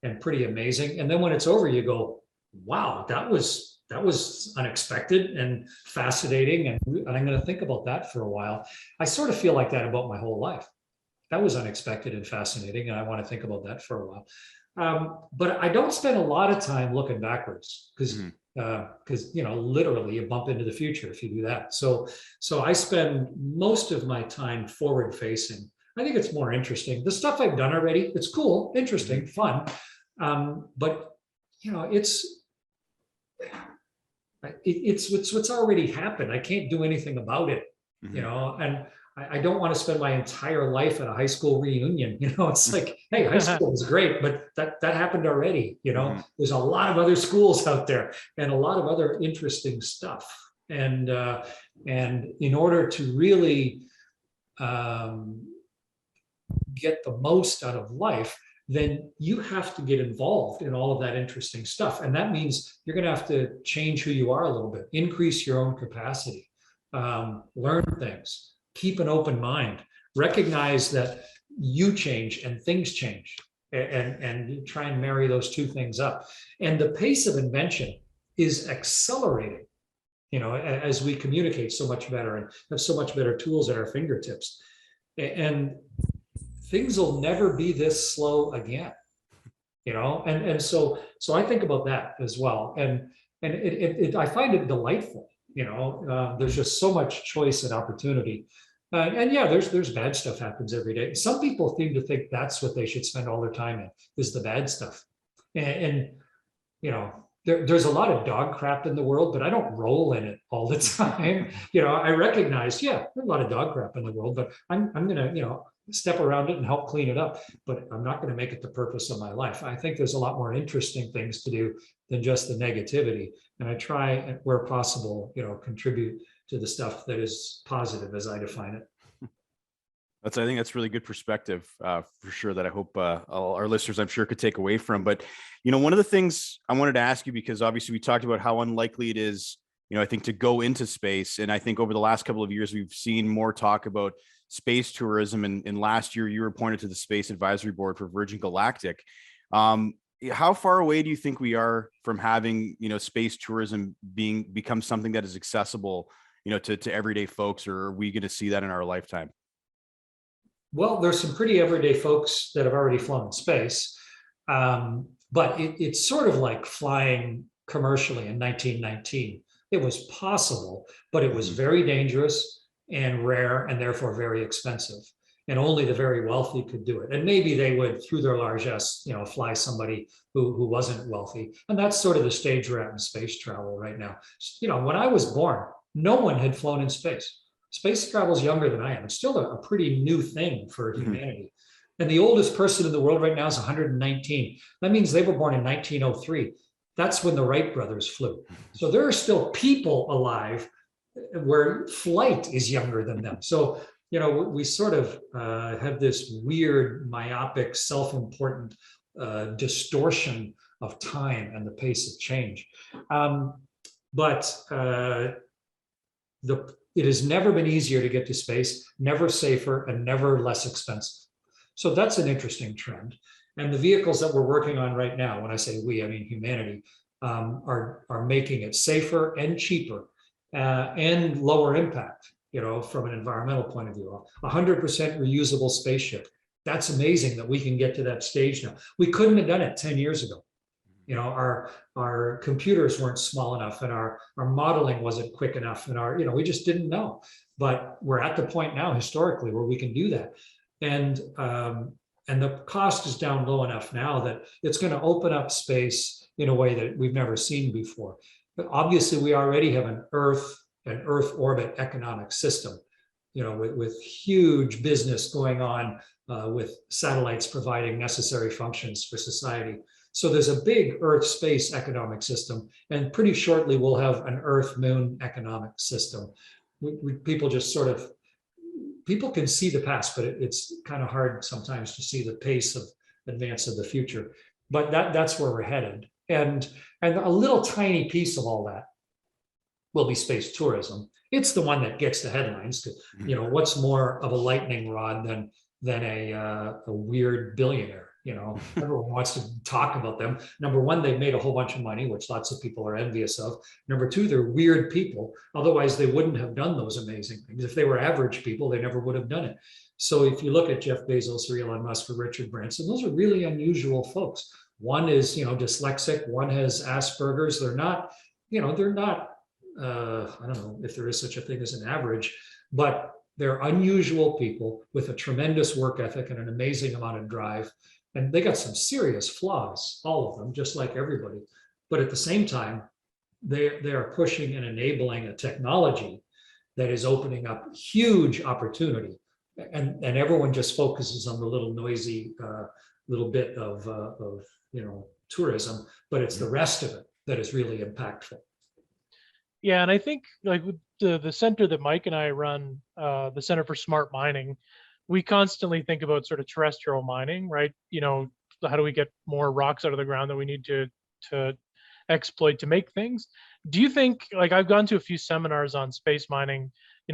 and pretty amazing. And then when it's over, you go, wow, that was unexpected and fascinating. And I'm going to think about that for a while. I sort of feel like that about my whole life. That was unexpected and fascinating. And I want to think about that for a while. But I don't spend a lot of time looking backwards because literally you bump into the future if you do that. So I spend most of my time forward facing. I think it's more interesting. The stuff I've done already, it's cool, interesting, fun. But it's what's already happened. I can't do anything about it, and I don't want to spend my entire life at a high school reunion. It's like, hey, high school was great, but that happened already. There's a lot of other schools out there and a lot of other interesting stuff. And in order to really get the most out of life, then you have to get involved in all of that interesting stuff. And that means you're going to have to change who you are a little bit, increase your own capacity, learn things. Keep an open mind, recognize that you change and things change, and try and marry those two things up. And the pace of invention is accelerating, as we communicate so much better and have so much better tools at our fingertips. And things will never be this slow again, and so I think about that as well. And I find it delightful. There's just so much choice and opportunity. And yeah, there's bad stuff happens every day. Some people seem to think that's what they should spend all their time in, is the bad stuff. And there's a lot of dog crap in the world, but I don't roll in it all the time. I recognize, there's a lot of dog crap in the world, but I'm gonna, step around it and help clean it up, but I'm not going to make it the purpose of my life. I think there's a lot more interesting things to do than just the negativity. And I try, where possible, contribute to the stuff that is positive as I define it. I think that's really good perspective for sure that I hope all our listeners, I'm sure, could take away from. But, one of the things I wanted to ask you, because obviously we talked about how unlikely it is, I think, to go into space. And I think over the last couple of years, we've seen more talk about space tourism. And last year you were appointed to the Space Advisory Board for Virgin Galactic. How far away do you think we are from having, space tourism become something that is accessible, to everyday folks, or are we going to see that in our lifetime? Well, there's some pretty everyday folks that have already flown in space, but it's sort of like flying commercially in 1919. It was possible, but it was very dangerous and rare and therefore very expensive. And only the very wealthy could do it. And maybe they would, through their largesse, fly somebody who wasn't wealthy. And that's sort of the stage we're at in space travel right now. When I was born, no one had flown in space. Space travel is younger than I am. It's still a pretty new thing for humanity. And the oldest person in the world right now is 119. That means they were born in 1903. That's when the Wright brothers flew. So there are still people alive where flight is younger than them. So, we sort of have this weird, myopic, self-important distortion of time and the pace of change. But it has never been easier to get to space, never safer, and never less expensive. So that's an interesting trend. And the vehicles that we're working on right now, when I say we, I mean humanity, are making it safer and cheaper and lower impact, from an environmental point of view. 100% reusable spaceship. That's amazing that we can get to that stage now. We couldn't have done it 10 years ago. Our computers weren't small enough, and our modeling wasn't quick enough, and we just didn't know. But we're at the point now historically where we can do that. And the cost is down low enough now that it's going to open up space in a way that we've never seen before. But obviously we already have an Earth orbit economic system, with huge business going on with satellites providing necessary functions for society. So there's a big Earth space economic system, and pretty shortly we'll have an Earth moon economic system. People can see the past, but it's kind of hard sometimes to see the pace of advance of the future. But that's where we're headed. And a little tiny piece of all that will be space tourism. It's the one that gets the headlines. What's more of a lightning rod than a weird billionaire? Everyone wants to talk about them. Number one, they've made a whole bunch of money, which lots of people are envious of. Number two, they're weird people. Otherwise, they wouldn't have done those amazing things. If they were average people, they never would have done it. So if you look at Jeff Bezos or Elon Musk or Richard Branson, those are really unusual folks. One is, dyslexic. One has Asperger's. They're not, I don't know if there is such a thing as an average, but they're unusual people with a tremendous work ethic and an amazing amount of drive. And they got some serious flaws, all of them, just like everybody. But at the same time, they are pushing and enabling a technology that is opening up huge opportunity. And everyone just focuses on the little noisy little bit of tourism, but it's the rest of it that is really impactful. Yeah, and I think like with the center that Mike and I run, the Center for Smart Mining, we constantly think about sort of terrestrial mining, right? How do we get more rocks out of the ground that we need to exploit to make things? Do you think, like I've gone to a few seminars on space mining,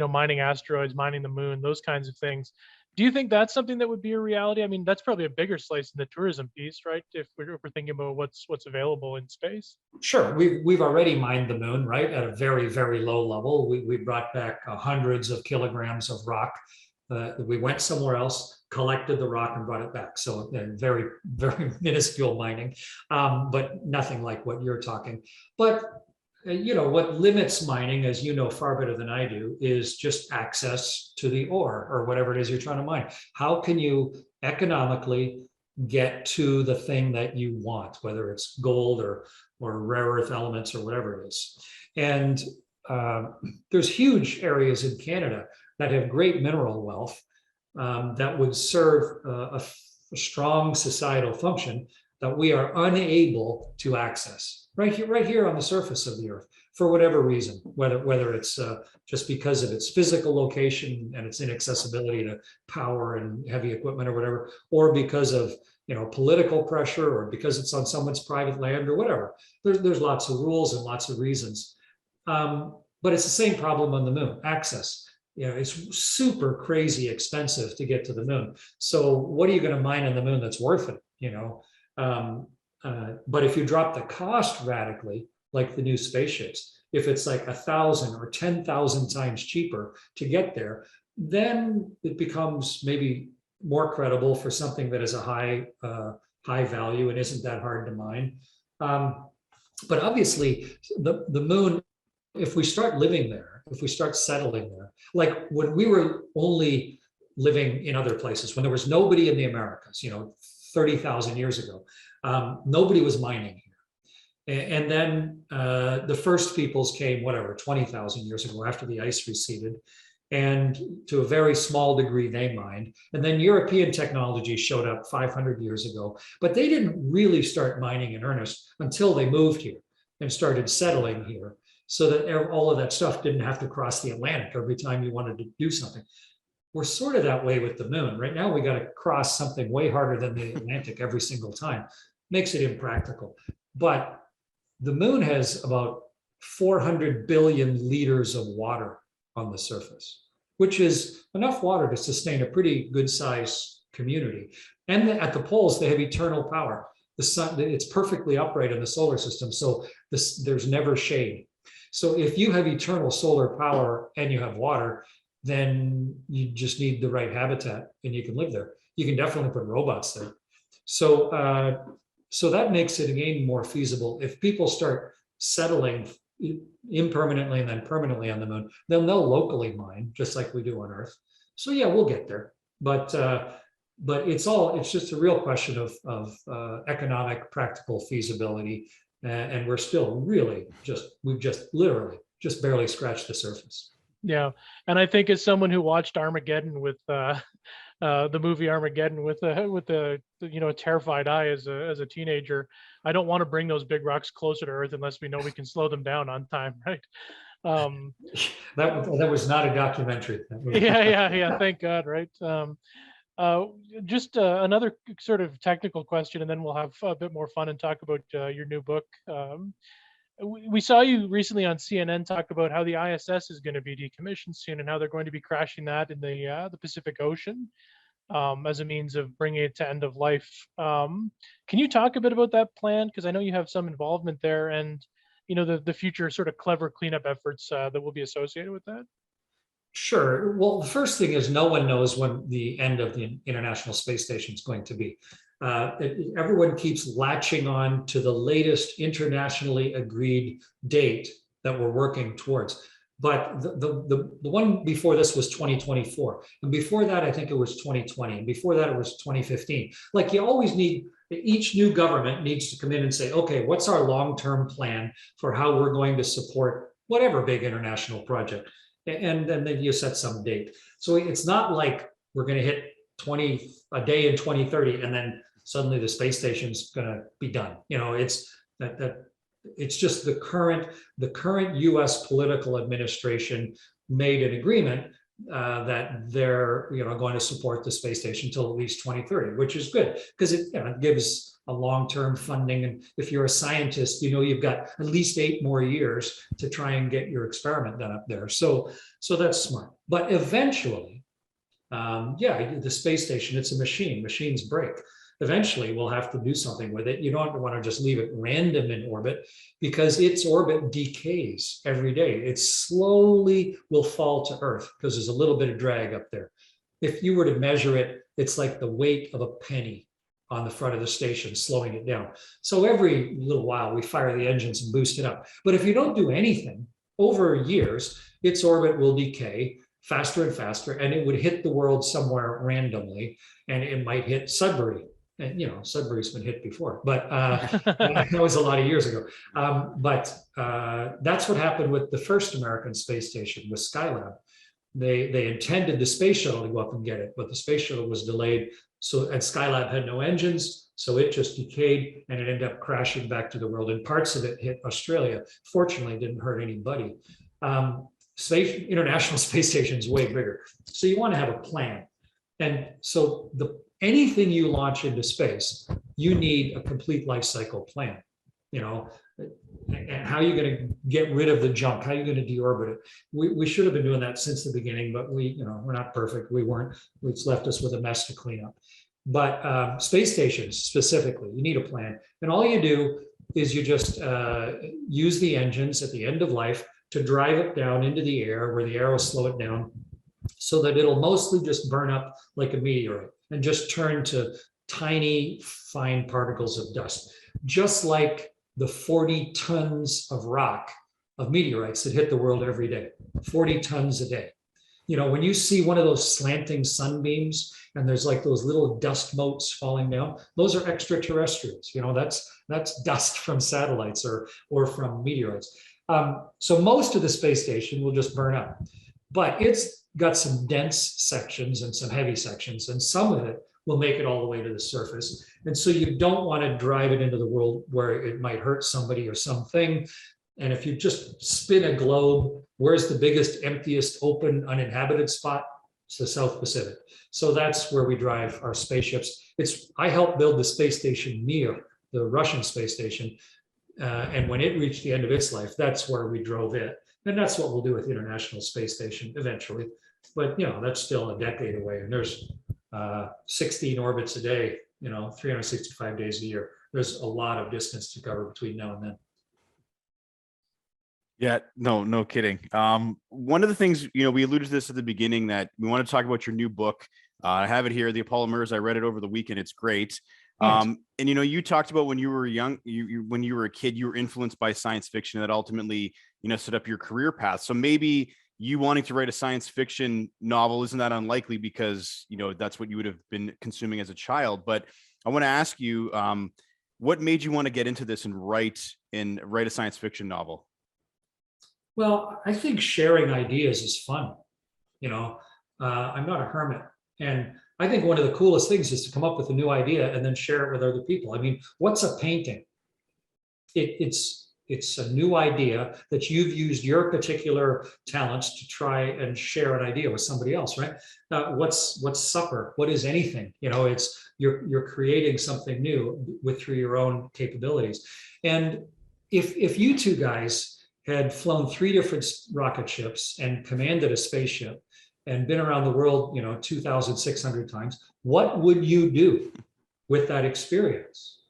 mining asteroids, mining the moon, those kinds of things. Do you think that's something that would be a reality? I mean, that's probably a bigger slice in the tourism piece, right? If we're thinking about what's available in space. Sure, we've already mined the moon, right, at a very, very low level. We brought back hundreds of kilograms of rock. We went somewhere else, collected the rock, and brought it back. So very, very minuscule mining, but nothing like what you're talking. But what limits mining, as you know far better than I do, is just access to the ore or whatever it is you're trying to mine. How can you economically get to the thing that you want, whether it's gold or rare earth elements or whatever it is? And there's huge areas in Canada that have great mineral wealth that would serve a strong societal function that we are unable to access right here on the surface of the earth. for whatever reason, whether it's just because of its physical location and its inaccessibility to power and heavy equipment or whatever, or because of political pressure, or because it's on someone's private land or whatever. There's lots of rules and lots of reasons. But it's the same problem on the moon, access. It's super crazy expensive to get to the moon. So what are you going to mine on the moon that's worth it? But if you drop the cost radically, like the new spaceships, if it's like 1,000 or 10,000 times cheaper to get there, then it becomes maybe more credible for something that is a high value and isn't that hard to mine. But obviously, the moon, if we start living there, if we start settling there, like when we were only living in other places, when there was nobody in the Americas, 30,000 years ago, nobody was mining here. And then the first peoples came, 20,000 years ago, after the ice receded. And to a very small degree, they mined. And then European technology showed up 500 years ago, but they didn't really start mining in earnest until they moved here and started settling here, so that all of that stuff didn't have to cross the Atlantic every time you wanted to do something. We're sort of that way with the moon. Right now, we got to cross something way harder than the Atlantic every single time. Makes it impractical. But the moon has about 400 billion liters of water on the surface, which is enough water to sustain a pretty good size community. And at the poles, they have eternal power. The sun, it's perfectly upright in the solar system, so there's never shade. So if you have eternal solar power and you have water, then you just need the right habitat and you can live there. You can definitely put robots there. So, so that makes it again more feasible. If people start settling impermanently and then permanently on the moon, then they'll locally mine just like we do on Earth. So yeah, we'll get there. But it's just a real question of economic, practical feasibility. And we're still really we've literally barely scratched the surface. Yeah, and I think as someone who watched Armageddon with the movie Armageddon with a terrified eye as a teenager, I don't want to bring those big rocks closer to Earth unless we know we can slow them down on time, right? That was not a documentary. Yeah. Thank God, right? Just another sort of technical question, and then we'll have a bit more fun and talk about your new book. We saw you recently on CNN talk about how the ISS is going to be decommissioned soon and how they're going to be crashing that in the Pacific Ocean as a means of bringing it to end of life. Can you talk a bit about that plan? Because I know you have some involvement there, and the future sort of clever cleanup efforts that will be associated with that. Sure. Well, the first thing is no one knows when the end of the International Space Station is going to be. Everyone keeps latching on to the latest internationally agreed date that we're working towards. But the one before this was 2024. And before that, I think it was 2020. And before that, it was 2015. Like you always need, each new government needs to come in and say, okay, what's our long-term plan for how we're going to support whatever big international project? And then you set some date. So it's not like we're going to hit 20 a day in 2030 and then suddenly the space station's going to be done. It's it's just the current U.S. political administration made an agreement that they're going to support the space station till at least 2030, which is good because it gives a long-term funding. And if you're a scientist, you've got at least 8 more years to try and get your experiment done up there. So that's smart. But eventually, the space station, it's a machine. Machines break. Eventually, we'll have to do something with it. You don't want to just leave it random in orbit because its orbit decays every day. It slowly will fall to Earth because there's a little bit of drag up there. If you were to measure it, it's like the weight of a penny on the front of the station, slowing it down. So every little while, we fire the engines and boost it up. But if you don't do anything, over years, its orbit will decay faster and faster, and it would hit the world somewhere randomly, and it might hit Sudbury. And Sudbury's been hit before, but that was a lot of years ago. But that's what happened with the first American space station with Skylab. They intended the space shuttle to go up and get it, but the space shuttle was delayed. So, and Skylab had no engines, so it just decayed and it ended up crashing back to the world. And parts of it hit Australia. Fortunately, it didn't hurt anybody. International Space Station is way bigger. So you want to have a plan. And so anything you launch into space, you need a complete life cycle plan, and how are you going to get rid of the junk? How are you going to deorbit it? We should have been doing that since the beginning, but we're not perfect. We weren't. It's left us with a mess to clean up. But space stations specifically, you need a plan. And all you do is you just use the engines at the end of life to drive it down into the air where the arrows slow it down so that it'll mostly just burn up like a meteorite and just turn to tiny, fine particles of dust, just like the 40 tons of rock of meteorites that hit the world every day, 40 tons a day. When you see one of those slanting sunbeams and there's like those little dust motes falling down, those are extraterrestrials. That's dust from satellites or from meteorites. So most of the space station will just burn up, but it's got some dense sections and some heavy sections, and some of it will make it all the way to the surface. And so you don't want to drive it into the world where it might hurt somebody or something. And if you just spin a globe, where's the biggest, emptiest, open, uninhabited spot? It's the South Pacific. So that's where we drive our spaceships. I helped build the space station Mir, the Russian space station. And when it reached the end of its life, that's where we drove it. And that's what we'll do with the International Space Station eventually. But, that's still a decade away. And there's 16 orbits a day, 365 days a year. There's a lot of distance to cover between now and then. Yeah, no kidding. One of the things, we alluded to this at the beginning, that we want to talk about your new book. I have it here, The Apollo Murders. I read it over the weekend. It's great. And you talked about when you were young, when you were a kid, you were influenced by science fiction that ultimately, set up your career path. So maybe you wanting to write a science fiction novel isn't that unlikely because, that's what you would have been consuming as a child. But I want to ask you, what made you want to get into this and write a science fiction novel? Well, I think sharing ideas is fun. I'm not a hermit. And I think one of the coolest things is to come up with a new idea and then share it with other people. I mean, what's a painting? It's a new idea that you've used your particular talents to try and share an idea with somebody else, right? What's supper? What is anything? It's you're creating something new through your own capabilities. And if you two guys had flown 3 different rocket ships and commanded a spaceship and been around the world, 2,600 times, what would you do with that experience?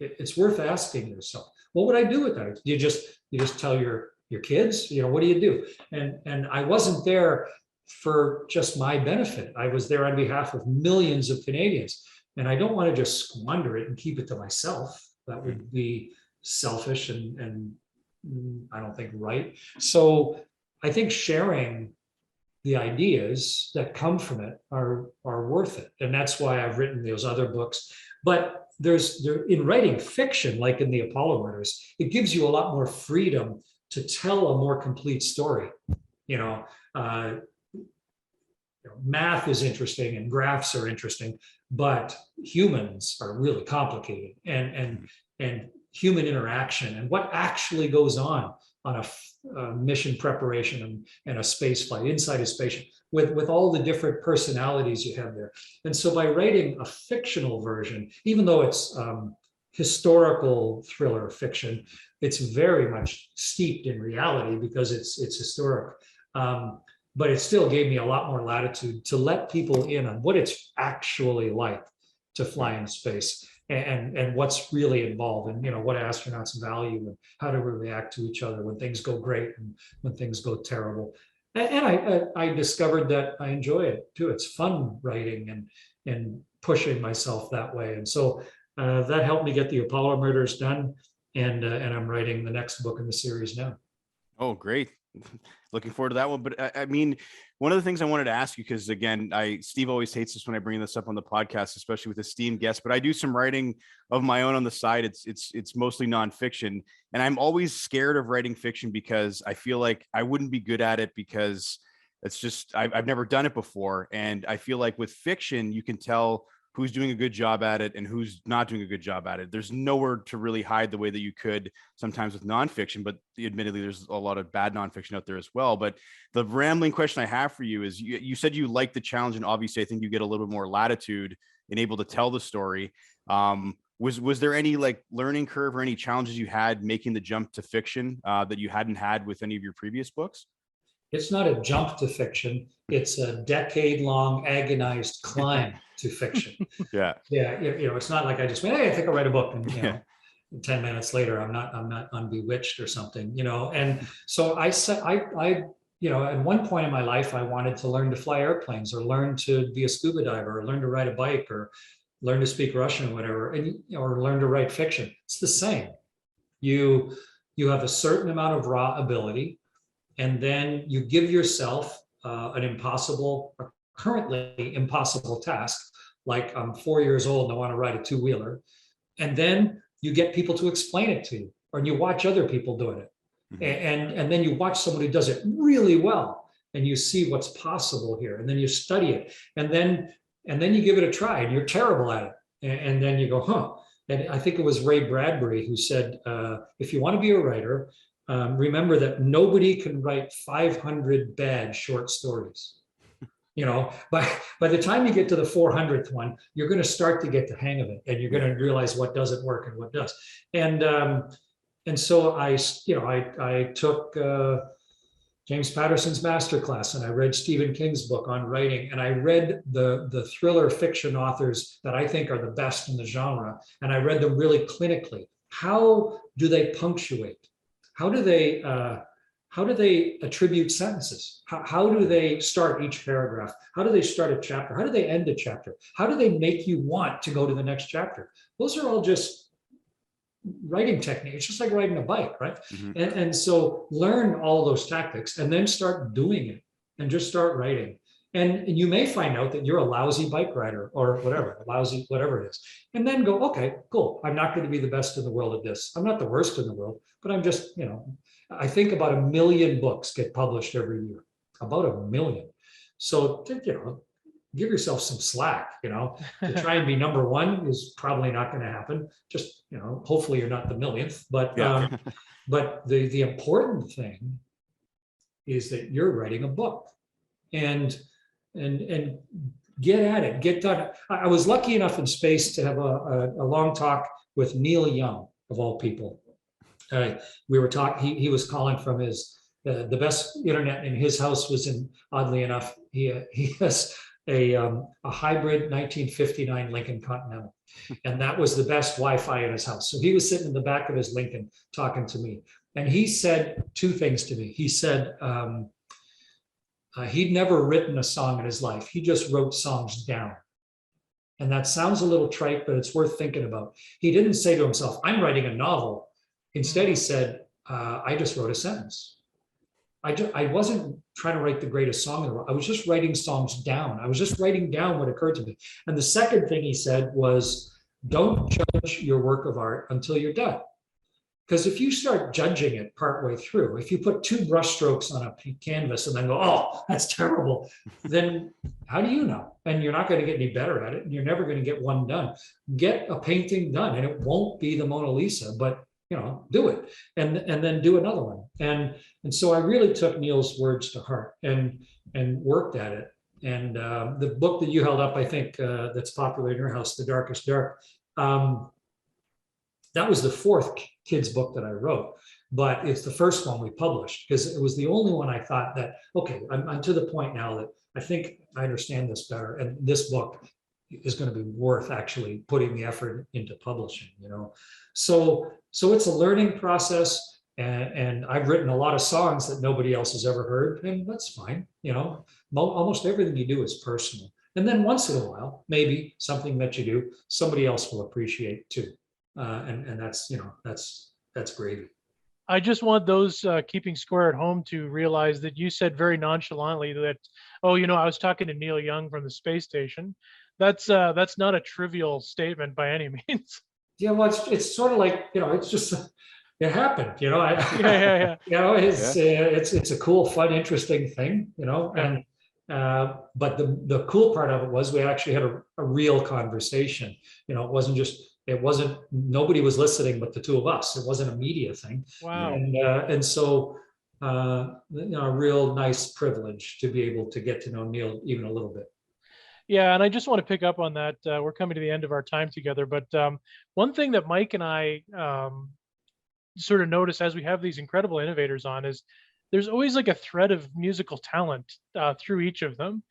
It's worth asking yourself. What would I do with that? You just tell your kids, what do you do? And I wasn't there for just my benefit. I was there on behalf of millions of Canadians. And I don't want to just squander it and keep it to myself. That would be selfish and I don't think right. So I think sharing the ideas that come from it are worth it. And that's why I've written those other books. But in writing fiction, like in the Apollo Murders, it gives you a lot more freedom to tell a more complete story. Math is interesting and graphs are interesting, but humans are really complicated, and human interaction and what actually goes on a mission preparation and a space flight inside a spaceship with all the different personalities you have there. And so by writing a fictional version, even though it's historical thriller fiction, it's very much steeped in reality because it's historic. But it still gave me a lot more latitude to let people in on what it's actually like to fly in space. And what's really involved, and what astronauts value, and how to react to each other when things go great and when things go terrible. And I discovered that I enjoy it too. It's fun writing and pushing myself that way. And so that helped me get the Apollo Murders done, and I'm writing the next book in the series now. Oh, great. Looking forward to that one. But I mean, one of the things I wanted to ask you, because again, Steve always hates this when I bring this up on the podcast, especially with esteemed guests, but I do some writing of my own on the side. It's mostly nonfiction. And I'm always scared of writing fiction because I feel like I wouldn't be good at it because It's just, I've never done it before. And I feel like with fiction, you can tell who's doing a good job at it and who's not doing a good job at it. There's nowhere to really hide the way that you could sometimes with nonfiction, but admittedly, there's a lot of bad nonfiction out there as well. But the rambling question I have for you is, you said you like the challenge, and obviously I think you get a little bit more latitude and able to tell the story. Was there any like learning curve or any challenges you had making the jump to fiction that you hadn't had with any of your previous books? It's not a jump to fiction. It's a decade-long agonized climb to fiction. Yeah. Yeah, it's not like I just went, hey, I think I'll write a book, and 10 minutes later, I'm not unbewitched or something, And so I said, at one point in my life, I wanted to learn to fly airplanes, or learn to be a scuba diver, or learn to ride a bike, or learn to speak Russian, or whatever, or learn to write fiction. It's the same. You have a certain amount of raw ability, and then you give yourself a currently impossible task, like I'm 4 years old and I want to ride a two-wheeler, and then you get people to explain it to you, or you watch other people doing it, and then you watch someone who does it really well, and you see what's possible here, and then you study it, and then you give it a try, and you're terrible at it, and then you go, huh. And I think it was Ray Bradbury who said, if you want to be a writer, remember that nobody can write 500 bad short stories. By the time you get to the 400th one, you're going to start to get the hang of it, and you're going to realize what doesn't work and what does. And so I took James Patterson's masterclass, and I read Stephen King's book on writing, and I read the thriller fiction authors that I think are the best in the genre, and I read them really clinically. How do they punctuate? How do they attribute sentences? How do they start each paragraph? How do they start a chapter? How do they end a chapter? How do they make you want to go to the next chapter? Those are all just writing techniques. It's just like riding a bike, right? And so learn all those tactics, and then start doing it, and just start writing. And you may find out that you're a lousy bike rider, or whatever, whatever it is. And then go, okay, cool. I'm not going to be the best in the world at this. I'm not the worst in the world, but I'm just, I think about 1 million books get published every year, about 1 million. So, give yourself some slack, to try and be number one is probably not going to happen. Just, hopefully you're not the millionth, but, but the important thing is that you're writing a book, and get at it, get done. I was lucky enough in space to have a long talk with Neil Young, of all people. We were talking, he was calling from the best internet in his house was in, oddly enough, he has a hybrid 1959 Lincoln Continental. And that was the best Wi-Fi in his house. So he was sitting in the back of his Lincoln talking to me. And he said two things to me. He said, he'd never written a song in his life. He just wrote songs down. And that sounds a little trite, but it's worth thinking about. He didn't say to himself, I'm writing a novel. Instead, he said, I just wrote a sentence. I wasn't trying to write the greatest song in the world. I was just writing songs down. I was just writing down what occurred to me. And the second thing he said was, don't judge your work of art until you're done. Because if you start judging it partway through, if you put 2 brushstrokes on a canvas and then go, oh, that's terrible, then how do you know? And you're not going to get any better at it, and you're never going to get one done. Get a painting done, and it won't be the Mona Lisa, but do it, and then do another one. And so I really took Neil's words to heart and worked at it. And the book that you held up, I think that's popular in your house, The Darkest Dark, that was the 4th kids book that I wrote, but it's the first one we published because it was the only one I thought that, okay, I'm to the point now that I think I understand this better, and this book is going to be worth actually putting the effort into publishing, So it's a learning process, and I've written a lot of songs that nobody else has ever heard, and that's fine. Almost everything you do is personal. And then once in a while, maybe something that you do, somebody else will appreciate too. And that's, that's gravy. I just want those keeping score at home to realize that you said very nonchalantly that, I was talking to Neil Young from the space station. That's not a trivial statement by any means. Yeah, well, it's sort of like, it's just it happened, you know. Yeah. You know, it's a cool, fun, interesting thing, you know. And but the cool part of it was we actually had a real conversation. You know, it wasn't nobody was listening but the two of us. It wasn't a media thing. Wow. And so you know, a real nice privilege to be able to get to know Neil even a little bit. Yeah, and I just want to pick up on that. We're coming to the end of our time together, but one thing that Mike and I sort of notice as we have these incredible innovators on is there's always like a thread of musical talent through each of them,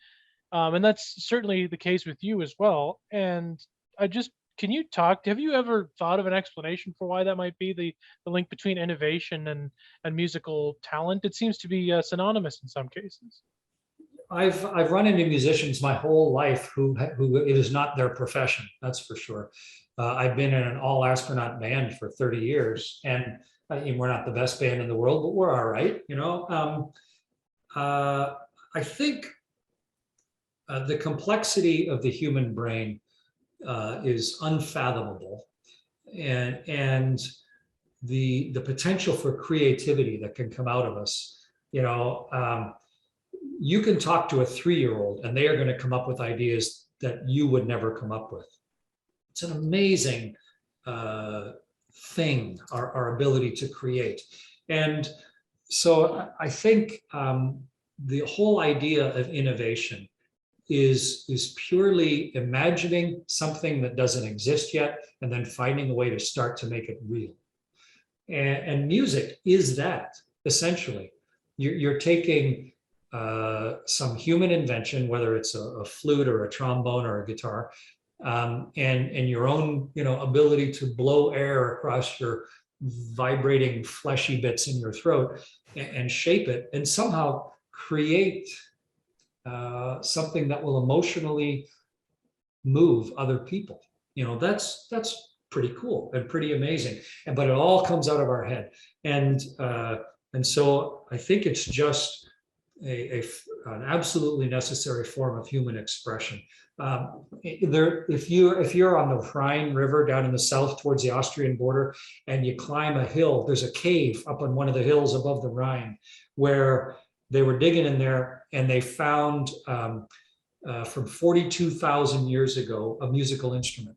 and that's certainly the case with you as well. And I just can you talk? Have you ever thought of an explanation for why that might be the link between innovation and musical talent? It seems to be synonymous in some cases. I've run into musicians my whole life who it is not their profession. That's for sure. I've been in an all astronaut band for 30 years, and we're not the best band in the world, but we're all right. You know, I think the complexity of the human brain is unfathomable, and the potential for creativity that can come out of us. You know. You can talk to a 3-year-old and they are going to come up with ideas that you would never come up with. It's an amazing thing, our ability to create. And so I think the whole idea of innovation is purely imagining something that doesn't exist yet and then finding a way to start to make it real. And music is that, essentially. You're taking some human invention, whether it's a flute or a trombone or a guitar, and your own, you know, ability to blow air across your vibrating fleshy bits in your throat and shape it and somehow create something that will emotionally move other people. You know, that's pretty cool and pretty amazing. But it all comes out of our head, and so I think it's just an absolutely necessary form of human expression. If you're on the Rhine River down in the south towards the Austrian border, and you climb a hill, there's a cave up on one of the hills above the Rhine where they were digging in there, and they found from 42,000 years ago a musical instrument.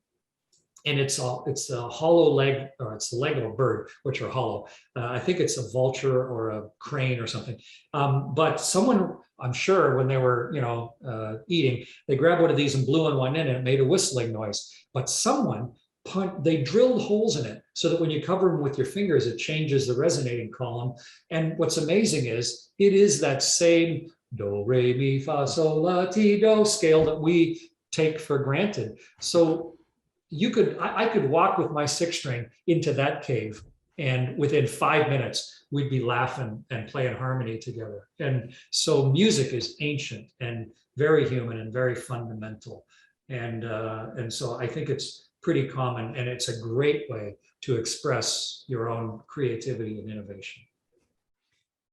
And it's a hollow leg, or it's the leg of a bird, which are hollow. I think it's a vulture or a crane or something. But someone, I'm sure, when they were, you know, eating, they grabbed one of these and blew on one end, and it made a whistling noise. But someone they drilled holes in it so that when you cover them with your fingers, it changes the resonating column. And what's amazing is it is that same do, re, mi, fa, sol, la, ti, do scale that we take for granted. So I could walk with my 6-string into that cave, and within 5 minutes we'd be laughing and playing harmony together. And so music is ancient and very human and very fundamental. And so I think it's pretty common, and it's a great way to express your own creativity and innovation.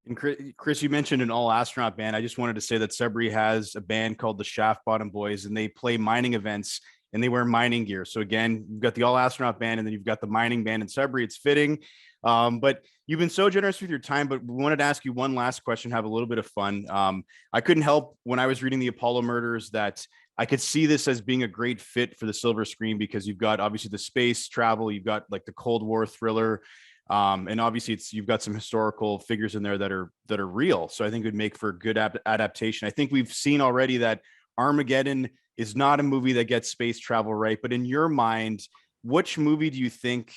And Chris, you mentioned an all astronaut band. I just wanted to say that Sudbury has a band called the Shaft Bottom Boys, and they play mining events and they wear mining gear. So again, you've got the all astronaut band, and then you've got the mining band in Sudbury. It's fitting. But you've been so generous with your time, but we wanted to ask you one last question, have a little bit of fun. I couldn't help when I was reading the Apollo Murders that I could see this as being a great fit for the silver screen, because you've got obviously the space travel, you've got like the Cold War thriller, and obviously you've got some historical figures in there that are real. So I think it would make for a good adaptation. I think we've seen already that Armageddon is not a movie that gets space travel right, but in your mind, which movie do you think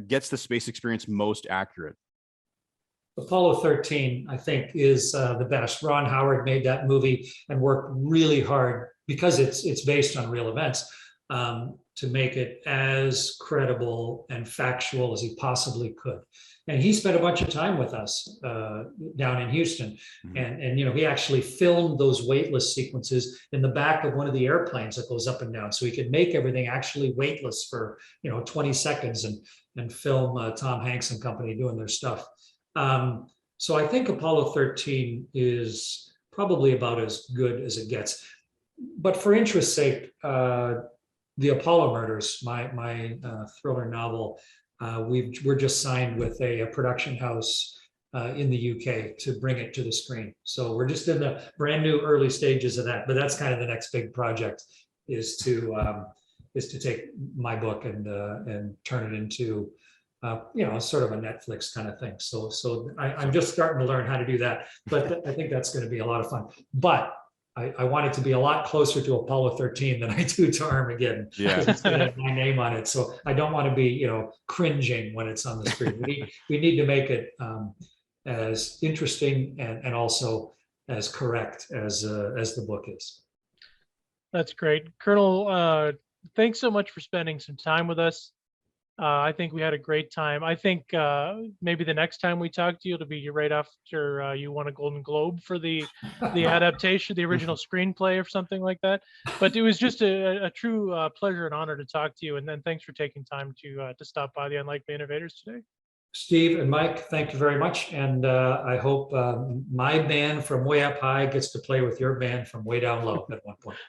gets the space experience most accurate? Apollo 13, I think, is the best. Ron Howard made that movie and worked really hard, because it's based on real events, to make it as credible and factual as he possibly could. And he spent a bunch of time with us down in Houston. Mm-hmm. And you know, he actually filmed those weightless sequences in the back of one of the airplanes that goes up and down, so he could make everything actually weightless for, you know, 20 seconds and film Tom Hanks and company doing their stuff. So I think Apollo 13 is probably about as good as it gets. But for interest's sake, the Apollo Murders, my thriller novel, we're just signed with a production house in the UK to bring it to the screen. So we're just in the brand new early stages of that. But that's kind of the next big project, is to take my book and turn it into sort of a Netflix kind of thing. So I'm just starting to learn how to do that. But I think that's going to be a lot of fun. But I want it to be a lot closer to Apollo 13 than I do to Armageddon. Yeah. It's going to have my name on it. So I don't want to be, cringing when it's on the screen. We need to make it as interesting and also as correct as the book is. That's great. Colonel, thanks so much for spending some time with us. I think we had a great time. I think maybe the next time we talk to you, it'll be right after you won a Golden Globe for the adaptation, the original screenplay or something like that. But it was just a true pleasure and honor to talk to you. And then thanks for taking time to stop by the Unlikely Innovators today. Steve and Mike, thank you very much. And I hope my band from way up high gets to play with your band from way down low at one point.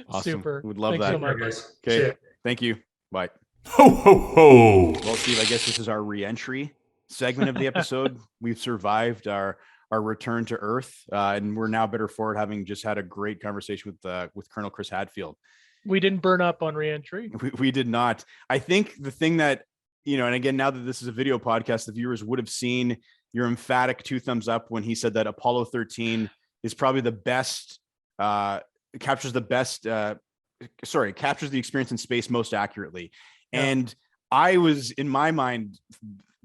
Awesome. Super. Would love Thanks that. so much. Guys. Okay. Thank you. Bye. Ho, ho, ho. Well, Steve, I guess this is our re-entry segment of the episode. We've survived our return to Earth, and we're now better for it, having just had a great conversation with Colonel Chris Hadfield. We didn't burn up on re-entry. We did not. I think the thing that, and again, now that this is a video podcast, the viewers would have seen your emphatic 2 thumbs up when he said that Apollo 13 is probably the best, captures the experience in space most accurately. Yeah. And I was, in my mind,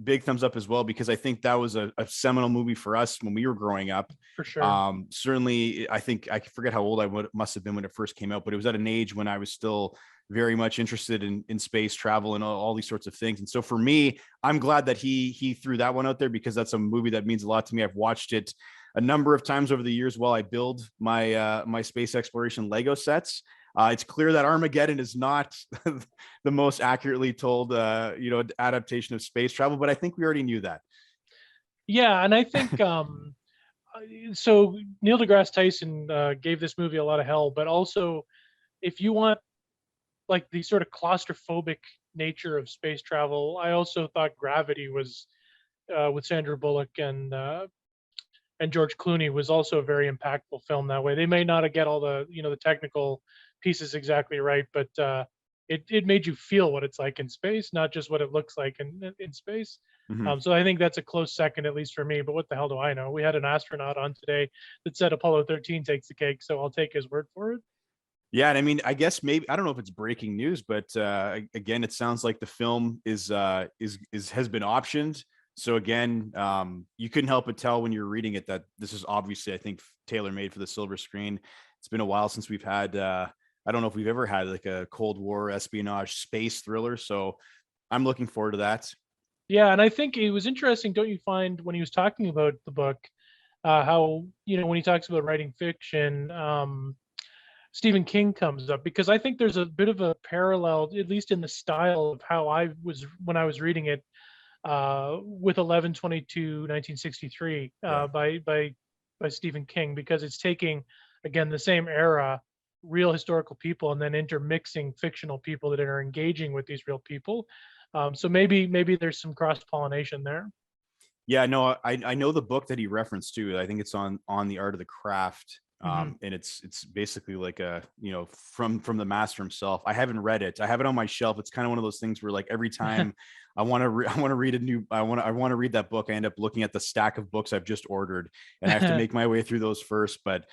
big thumbs up as well, because I think that was a seminal movie for us when we were growing up. For sure. Certainly, I think, I forget how old I must have been when it first came out, but it was at an age when I was still very much interested in space travel and all these sorts of things. And so for me, I'm glad that he threw that one out there, because that's a movie that means a lot to me. I've watched it a number of times over the years while I build my my space exploration Lego sets. It's clear that Armageddon is not the most accurately told, adaptation of space travel, but I think we already knew that. Yeah, and I think so. Neil deGrasse Tyson gave this movie a lot of hell, but also, if you want like the sort of claustrophobic nature of space travel, I also thought Gravity was with Sandra Bullock and George Clooney was also a very impactful film that way. They may not get all the the technical pieces exactly right, but it made you feel what it's like in space, not just what it looks like in space. Mm-hmm. So I think that's a close second, at least for me. But what the hell do I know? We had an astronaut on today that said Apollo 13 takes the cake, so I'll take his word for it. Yeah, and I mean, I guess maybe, I don't know if it's breaking news, but again, it sounds like the film has been optioned. So again, you couldn't help but tell when you're reading it that this is obviously, I think, tailor-made for the silver screen. It's been a while since we've had, I don't know if we've ever had like a Cold War espionage space thriller. So I'm looking forward to that. Yeah, and I think it was interesting, don't you find, when he was talking about the book, how, when he talks about writing fiction, Stephen King comes up, because I think there's a bit of a parallel, at least in the style of how I was when I was reading it, with 11/22/1963 by Stephen King, because it's taking, again, the same era, real historical people, and then intermixing fictional people that are engaging with these real people. So maybe there's some cross-pollination there. Yeah, no, I know the book that he referenced too. I think it's on the Art of the Craft. And it's basically like a, from the master himself. I haven't read it. I have it on my shelf. It's kind of one of those things where, like, every time I want to read that book, I end up looking at the stack of books I've just ordered, and I have to make my way through those first. But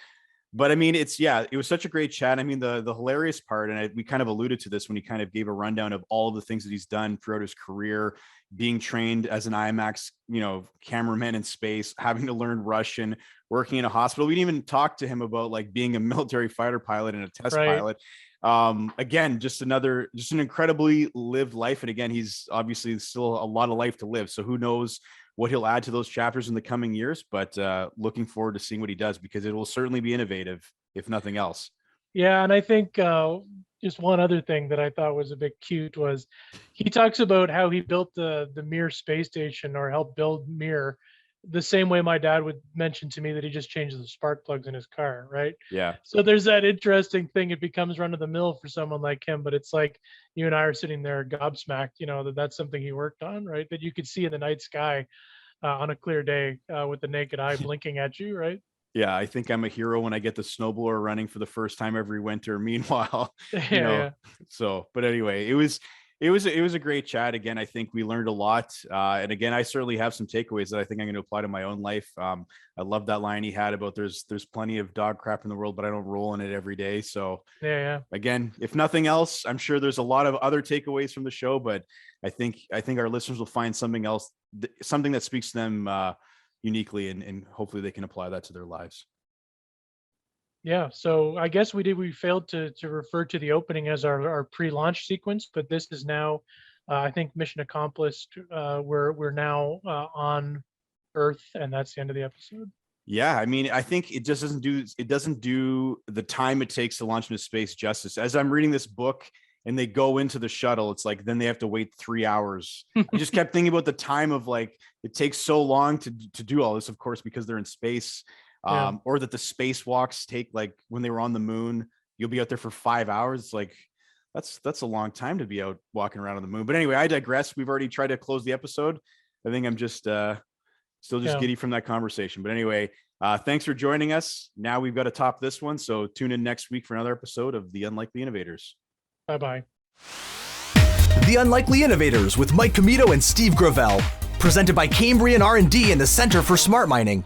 I mean, it was such a great chat. I mean, the hilarious part, and we kind of alluded to this when he kind of gave a rundown of all of the things that he's done throughout his career, being trained as an IMAX, cameraman in space, having to learn Russian, working in a hospital. We didn't even talk to him about like being a military fighter pilot and a test pilot. Again, just an incredibly lived life. And again, he's obviously still a lot of life to live. So who knows what he'll add to those chapters in the coming years, but looking forward to seeing what he does, because it will certainly be innovative, if nothing else. Yeah, and I think just one other thing that I thought was a bit cute was, he talks about how he built the Mir space station, or helped build Mir, the same way my dad would mention to me that he just changed the spark plugs in his car, right? Yeah. So there's that interesting thing. It becomes run of the mill for someone like him, but it's like you and I are sitting there gobsmacked, that's something he worked on, right? That you could see in the night sky on a clear day with the naked eye blinking at you, right? Yeah, I think I'm a hero when I get the snowblower running for the first time every winter. Meanwhile, Yeah. so, but anyway, it was a great chat. Again, I think we learned a lot. And again, I certainly have some takeaways that I think I'm going to apply to my own life. I love that line he had about there's plenty of dog crap in the world, but I don't roll in it every day. So Yeah. again, if nothing else, I'm sure there's a lot of other takeaways from the show, but I think our listeners will find something else, something that speaks to them uniquely, and hopefully they can apply that to their lives. Yeah, so I guess we failed to refer to the opening as our pre-launch sequence, but this is now I think mission accomplished. We're now on Earth, and that's the end of the episode. Yeah, I mean, I think it just doesn't do the time it takes to launch into space justice. As I'm reading this book and they go into the shuttle, it's like then they have to wait 3 hours. I just kept thinking about the time of like it takes so long to do all this, of course, because they're in space. Or that the spacewalks take, like when they were on the moon, you'll be out there for 5 hours. It's like that's a long time to be out walking around on the moon. But anyway, I digress. We've already tried to close the episode. I think I'm just still just giddy from that conversation. But anyway, thanks for joining us. Now we've got to top this one. So tune in next week for another episode of The Unlikely Innovators. Bye-bye. The Unlikely Innovators with Mike Commito and Steve Gravel. Presented by Cambrian R&D and the Center for Smart Mining.